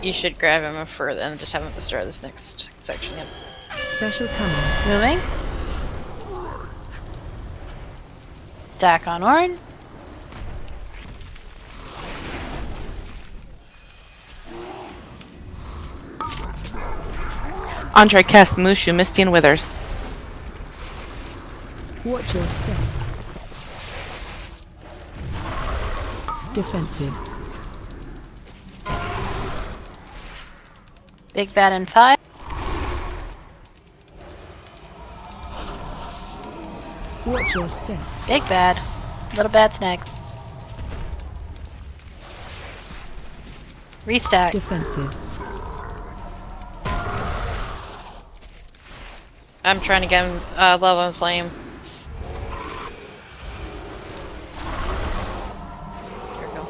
You should grab him further and just have him at the start of this next section. Yep. Special coming. Moving. Stack on Orn. Andre Kess, Mushu, Misty, and Withers. Watch your step. Defensive. Big bad in 5. Watch your step. Big bad. Little bad's next. Restack. Defensive. I'm trying to get him Love and Flame. There we go.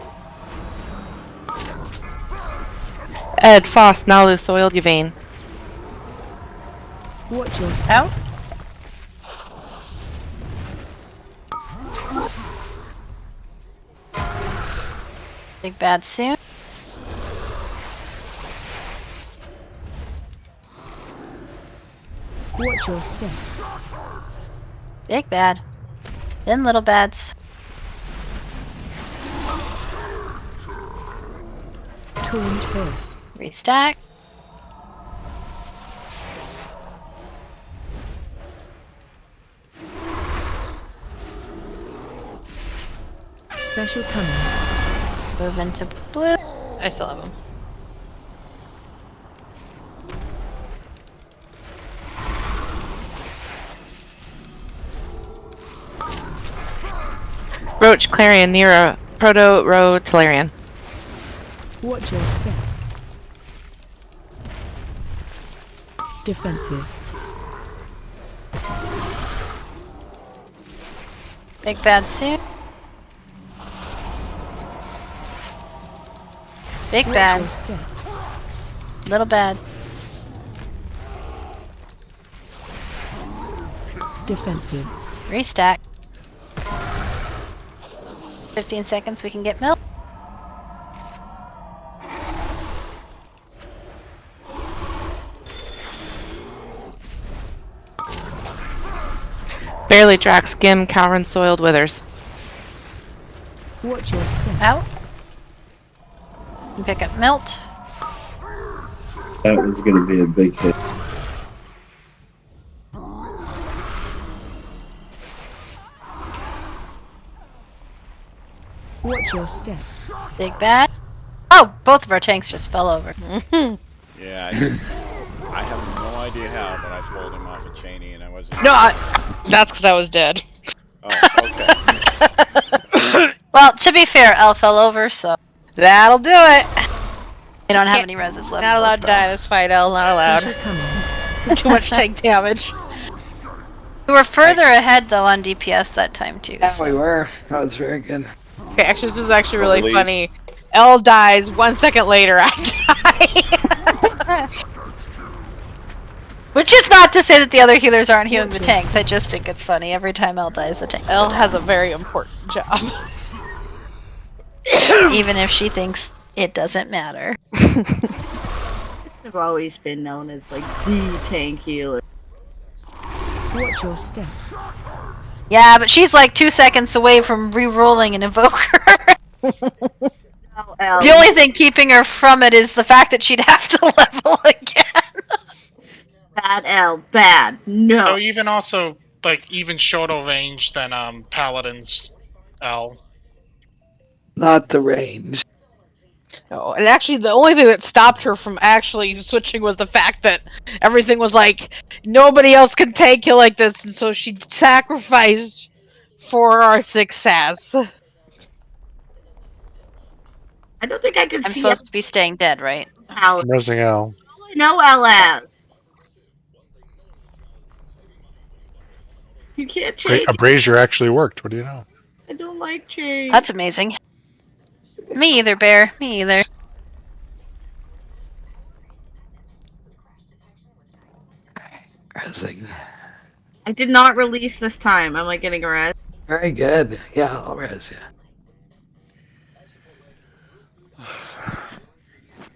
Ed, Foss, Nalu, Soiled, Yvain. Watch your step. Out. Big bad soon. Watch your step. Big bad. Then little bads. Torrent burst. Restack. Special coming. Move into blue. I still have him. Roach, Clarion, Nera, Proto, Ro, Talarian. Watch your step. Defensive. Big bad soon. Big Watch bad. your step. Little bad. Defensive. Restack. 15 seconds we can get milk. Barely Drax, Gim, Cowrin, Soiled, Withers. Watch your step. Out. And pick up Milt. That was going to be a big hit. Watch your step. Big bad. Oh, both of our tanks just fell over. Yeah, I have no idea how, but I pulled him off a Cheney and I wasn't. No, that's because I was dead. Oh, okay. Well, to be fair, L fell over, so That'll do it. they don't have any reses left. Not allowed to die this fight, L. Not allowed. Too much tank damage. We were further ahead though on DPS that time too. Yeah, so. we were. That was very good. Okay, actually, this is actually really funny. L dies 1 second later. I die. Which is not to say that the other healers aren't healing the tanks. I just think it's funny every time L dies, the tanks. L has a very important job. Even if she thinks it doesn't matter. I've always been known as like the tank healer. Watch your step. Yeah, but she's like 2 seconds away from re-rolling an Invoker. The only thing keeping her from it is the fact that she'd have to level again. Bad L, bad. No. So even also like even shorter range than Paladin's L. Not the range. No, and actually, the only thing that stopped her from actually switching was the fact that everything was like, nobody else can tank you like this, and so she sacrificed for our success. I don't think I can I'm see supposed to be staying dead, right? L. I'm resing L. I know LS. You can't change. A brazier actually worked. What do you know? I don't like change. That's amazing. Me either, Bear. Me either. Resing. I did not release this time. Am I getting a res? Very good. Yeah, I'll res, yeah.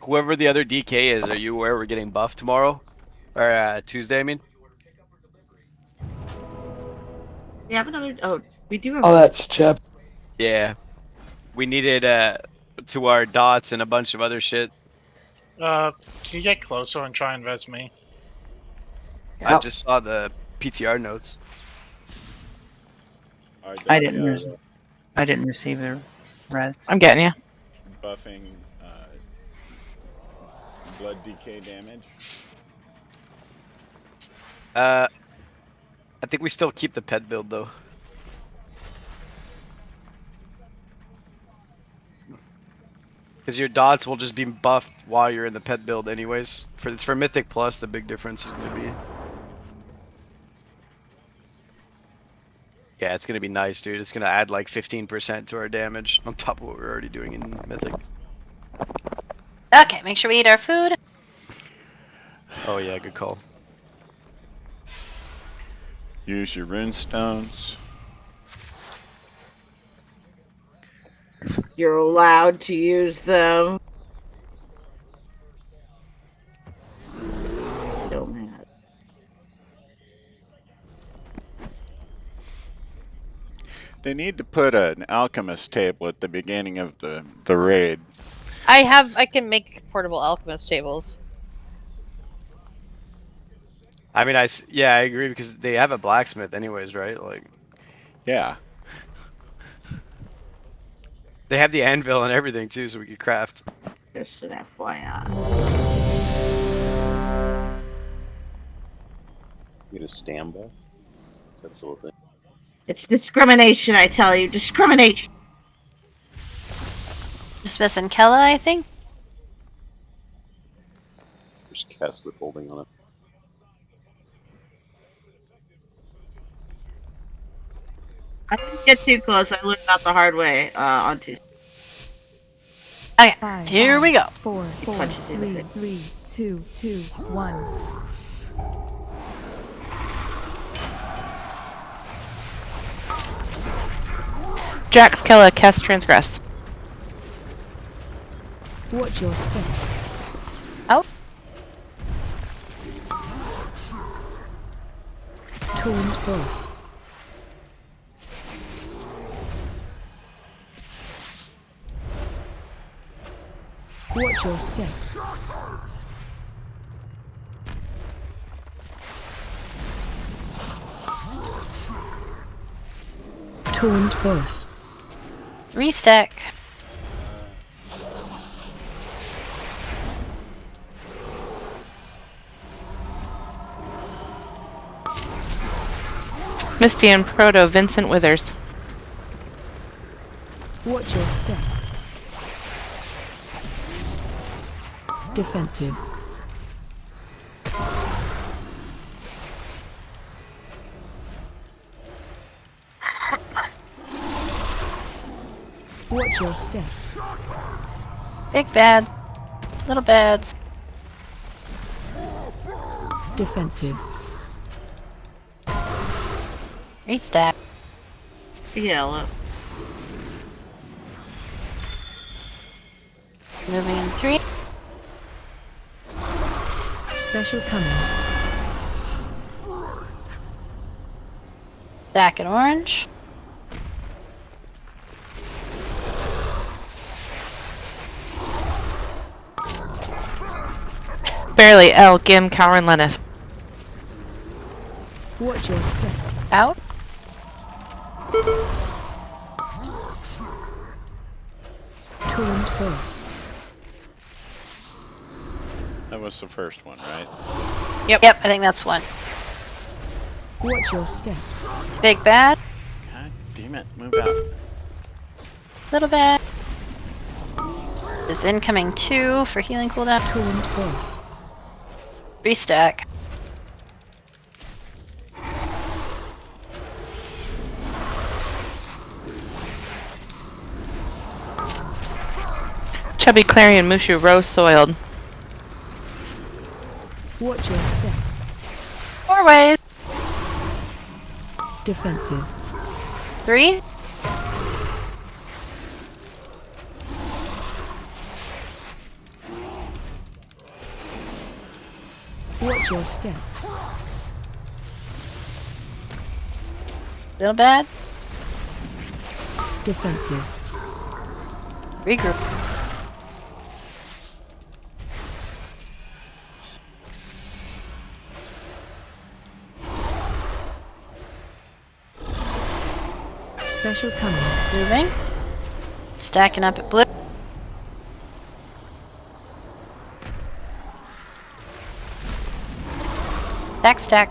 Whoever the other DK is, are you aware we're getting buffed tomorrow? Or Tuesday, I mean? We have another. Oh, we do have. Oh, that's Chip. Yeah. We needed to our dots and a bunch of other shit. Can you get closer and try and res me? I just saw the PTR notes. I didn't receive the res. I'm getting you. Buffing blood decay damage. I think we still keep the pet build though. Because your dots will just be buffed while you're in the pet build anyways. It's for Mythic Plus, the big difference is going to be. Yeah, it's going to be nice, dude. It's going to add like 15% to our damage on top of what we're already doing in Mythic. Okay, make sure we eat our food. Oh yeah, good call. Use your rune stones. You're allowed to use them. Don't matter. They need to put an alchemist table at the beginning of the raid. I can make portable alchemist tables. I mean, yeah, I agree because they have a blacksmith anyways, right? Like, yeah. They have the anvil and everything too, so we could craft. Just an FYI. You get a stam buff? That's the whole thing. It's discrimination, I tell you. Discrimination. Just missing Kella, I think. There's cast withholding on it. I didn't get too close. I learned that the hard way on Tuesday. Okay, here we go. 4, 3, 3, 2, 2, 1. Jax, Kella, cast transgress. Watch your step. Oh. Taunt boss. Watch your step. Taunt boss. Restack. Misty and Proto, Vincent Withers. Watch your step. Defensive. Watch your step. Big bad. Little bads. Defensive. Restack. Yellow. Moving in 3. Special coming. Stack in orange. Barely L, Gim, Cowan, Lenneth. Watch your step. Out. Torrent Force. That was the first one, right? Yep, I think that's one. Watch your step. Big bad. God damn it, move out. Little bad. Is incoming 2 for healing cooldown. Torrent Force. Restack. Chubby Clarion, Mushu, Rose, Soiled. Watch your step. 4 ways. Defensive. 3. Watch your step. Little bad. Defensive. Regroup. Special coming. Moving. Stacking up at blue. Stack.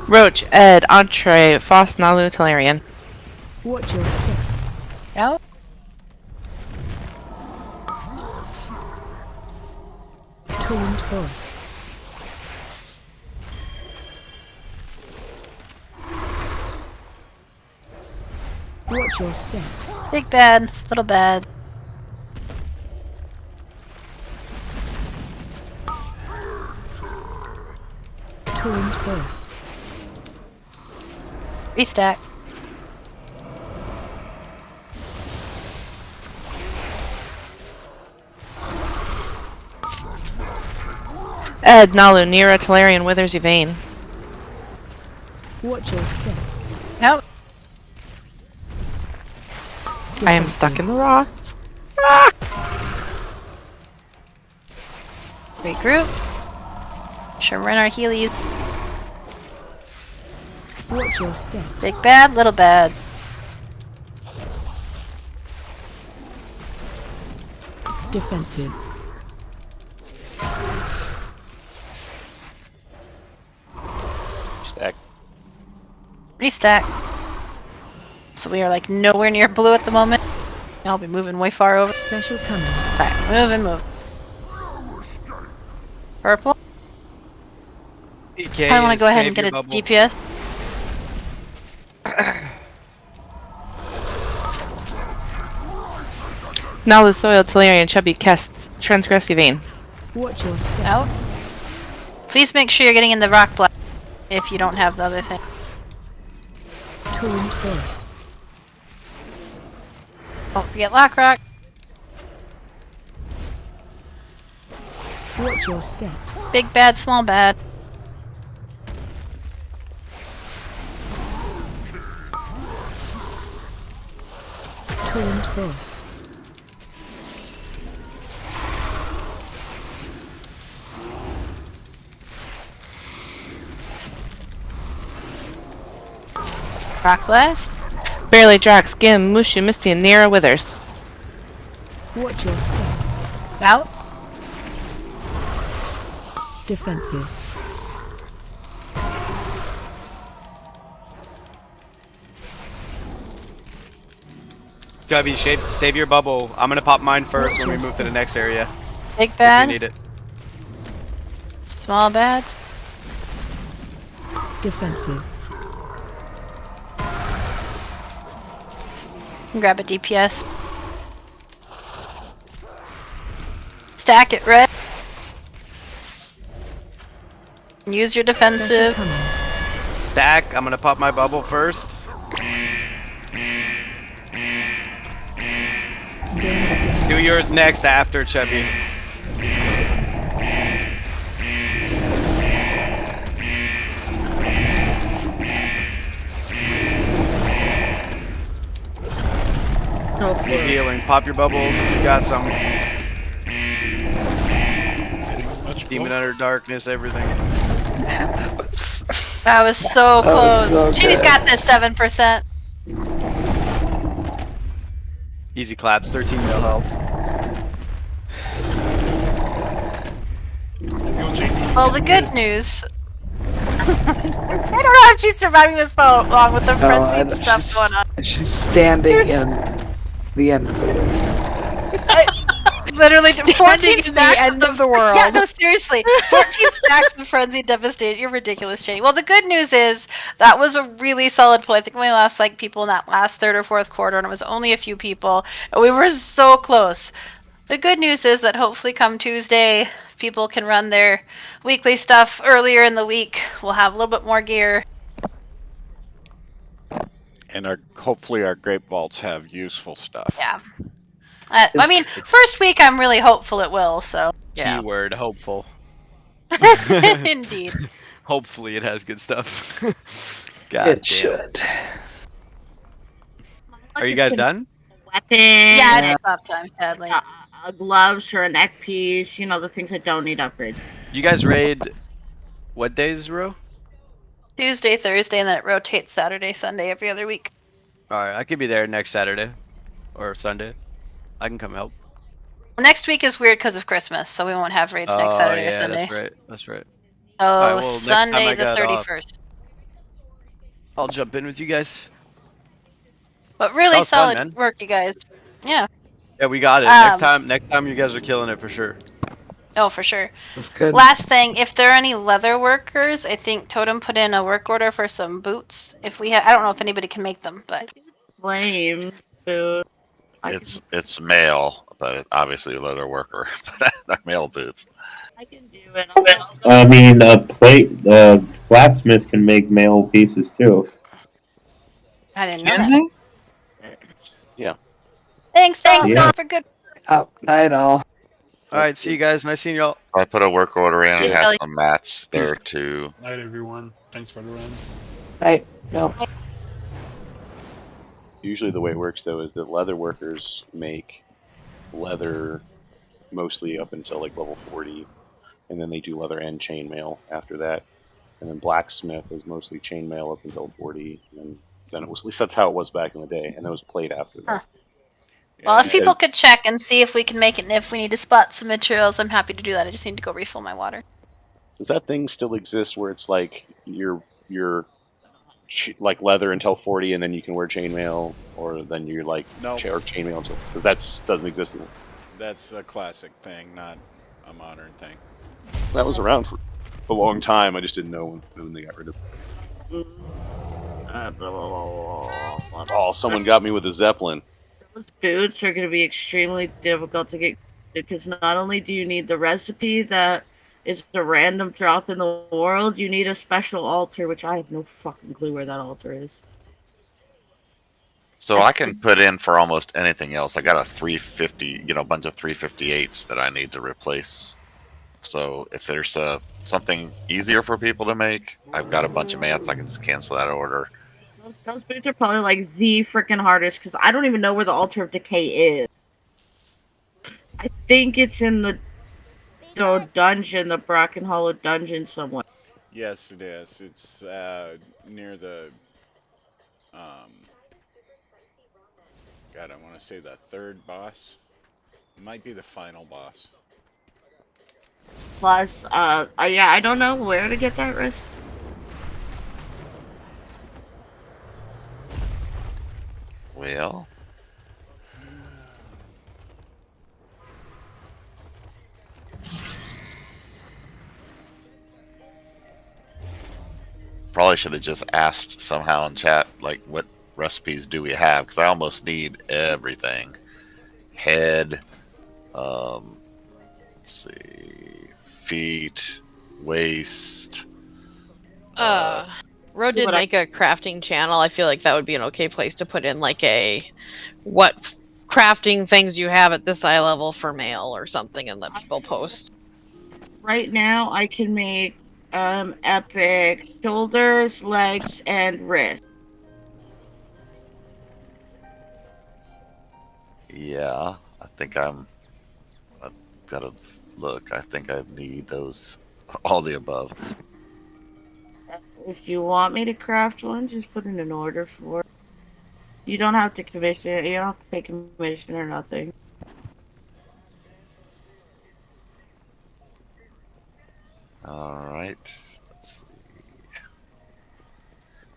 Roach, Ed, Entree, Foss, Nalu, Talarian. Watch your step. Out. Torrent Force. Watch your step. Big bad. Little bad. Torrent Force. Restack. Ed, Nalu, Nira, Talarian, Withers, Yvain. Watch your step. Nope. I am stuck in the rocks. Regroup. Should run our healies. Watch your step. Big bad, little bad. Defensive. Stack. Restack. So we are like nowhere near blue at the moment. I'll be moving way far over. Special coming. Alright, move. Purple. I want to go ahead and get a DPS. Nalu, Soiled, Talarian, Chubby, Kest, Transgress, Yvain. Watch your step. Out. Please make sure you're getting in the rock block if you don't have the other thing. Torrent Force. Don't forget lock rock. Watch your step. Big bad, small bad. Torrent Force. Rock Blast. Barely Drax, Skim, Mushu, Misty, and Nira Withers. Watch your step. Out. Defensive. Gubby, save your bubble. I'm gonna pop mine first when we move to the next area. Big If bad. you need it. Small bads. Defensive. Grab a DPS. Stack it red. Use your defensive. Stack. I'm gonna pop my bubble first. Do yours next after, Chevy. Keep healing. Pop your bubbles if you got some. Demon Under Darkness, everything. That was so That was close. so Chini's good. got this 7%. Easy claps, 13 mil health. Well, the good news. I don't know how she's surviving this boat long with the frenzied stuff going on. She's standing There's- in the end of Literally, 14 Standing in the stacks end of the world. Yeah, no, seriously. 14 stacks of frenzied devastation. You're ridiculous, Jenny. Well, the good news is that was a really solid pull. I think we lost like people in that last third or fourth quarter, and it was only a few people, and we were so close. The good news is that hopefully come Tuesday, people can run their weekly stuff earlier in the week. We'll have a little bit more gear. And hopefully our grape vaults have useful stuff. Yeah. I mean, first week I'm really hopeful it will, so. Yeah. Keyword hopeful. Indeed. Hopefully it has good stuff. God It damn. should. Are you guys done? Weapon. Yeah, it's stop time, sadly. Gloves or a neck piece. You know, the things that don't need upgrades. You guys raid what days, Ro? Tuesday, Thursday, and then it rotates Saturday, Sunday every other week. Alright, I could be there next Saturday. Or Sunday. I can come help. Next week is weird because of Christmas, so we won't have raids next Saturday yeah, or Sunday. that's right. That's right. Oh, Alright, well, next time Sunday I the got off, 31st. I'll jump in with you guys. But That really was fun, solid man. work, you guys. Yeah. Yeah, we got it. Next time you guys are killing it for sure. Oh, for sure. That's good. Last thing, if there are any leather workers, I think Totem put in a work order for some boots. If we I don't know if anybody can make them, but Flames, food. It's male, but obviously a leather worker. But they're male boots. I can do it. I mean, blacksmith can make mail pieces too. I didn't know that. Yeah. Thanks, Yeah. for good. Night all. Alright, see you guys. Nice seeing y'all. I put a work order in and Yes, have Ellie. some mats there too. Night, everyone. Thanks for the run. Night. No. Usually the way it works though is that leather workers make leather mostly up until like level 40, and then they do leather and chainmail after that. And then blacksmith is mostly chainmail up until 40, and then it was, at least that's how it was back in the day, and then it was plate after that. Well, if people could check and see if we can make it, and if we need to spot some materials, I'm happy to do that. I just need to go refill my water. Does that thing still exist where it's like you're like leather until 40 and then you can wear chainmail, or then you're like No. or chainmail until, because that doesn't exist anymore. That's a classic thing, not a modern thing. That was around for a long time. I just didn't know when they got rid of it. Oh, someone got me with a Zeppelin. Those boots are going to be extremely difficult to get because not only do you need the recipe that is a random drop in the world, you need a special altar, which I have no fucking clue where that altar is. So I can put in for almost anything else. I got a 350, a bunch of 358s that I need to replace. So if there's something easier for people to make, I've got a bunch of mats. I can just cancel that order. Those boots are probably like the freaking hardest because I don't even know where the altar of decay is. I think it's in the dungeon, the Bracken Hollow dungeon somewhere. Yes, it is. It's near the God, I want to say the third boss. It might be the final boss. Plus, yeah, I don't know where to get that recipe. Well, probably should have just asked somehow in chat, like, what recipes do we have? Because I almost need everything. Head, let's see, feet, waist. Ro did make a crafting channel. I feel like that would be an okay place to put in like a what crafting things you have at this eye level for mail or something, and let people post. Right now, I can make epic shoulders, legs, and wrists. Yeah, I think I've gotta look. I think I need those, all the above. If you want me to craft one, just put in an order for it. You don't have to commission it. You don't have to pay commission or nothing. All right. Let's see.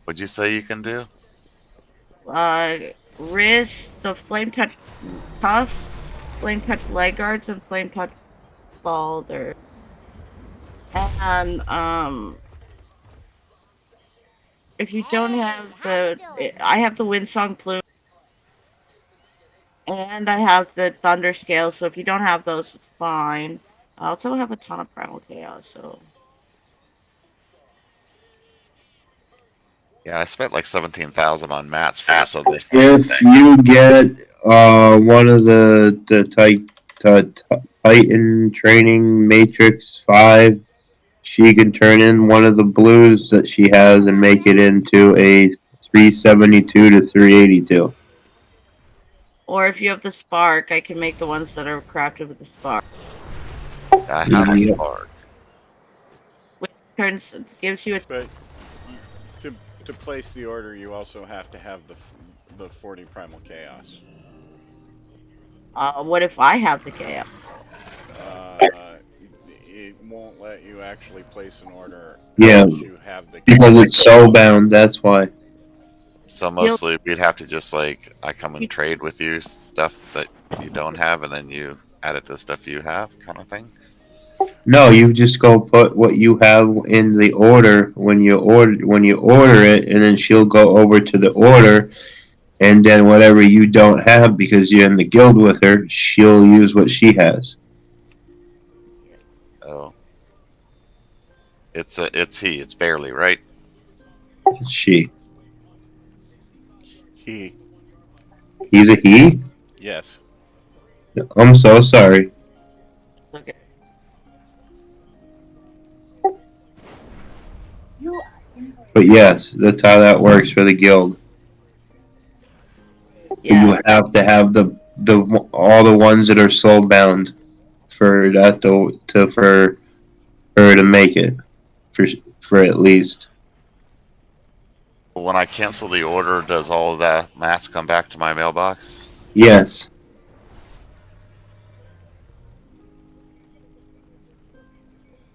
What'd you say you can do? Wrist, the flame touch cuffs, flame touch leg guards, and flame touch balders. And if you don't have I have the windsong plume, and I have the thunder scale. So if you don't have those, it's fine. I also have a ton of primal chaos. So Yeah, I spent like 17,000 on mats for this. If you get one of the Titan Training Matrix 5, she can turn in one of the blues that she has and make it into a 372 to 382. or if you have the spark, I can make the ones that are crafted with the spark. I have a spark. Which gives you a. But to place the order, you also have to have the 40 primal chaos. What if I have the chaos? It won't let you actually place an order. Yeah, unless you have the because it's soul bound. That's why. So mostly we'd have to just like, I come and trade with you stuff that you don't have, and then you add it to stuff you have, kind of thing. No, you just go put what you have in the order when you order it, and then she'll go over to the order, and then whatever you don't have because you're in the guild with her, she'll use what she has. Oh, it's he. It's barely right. It's she. He. He's a he? Yes. I'm so sorry. Okay. But yes, that's how that works for the guild. Yeah. You have to have the all the ones that are soul bound for that for her to make it for at least. When I cancel the order, does all of that mats come back to my mailbox? Yes.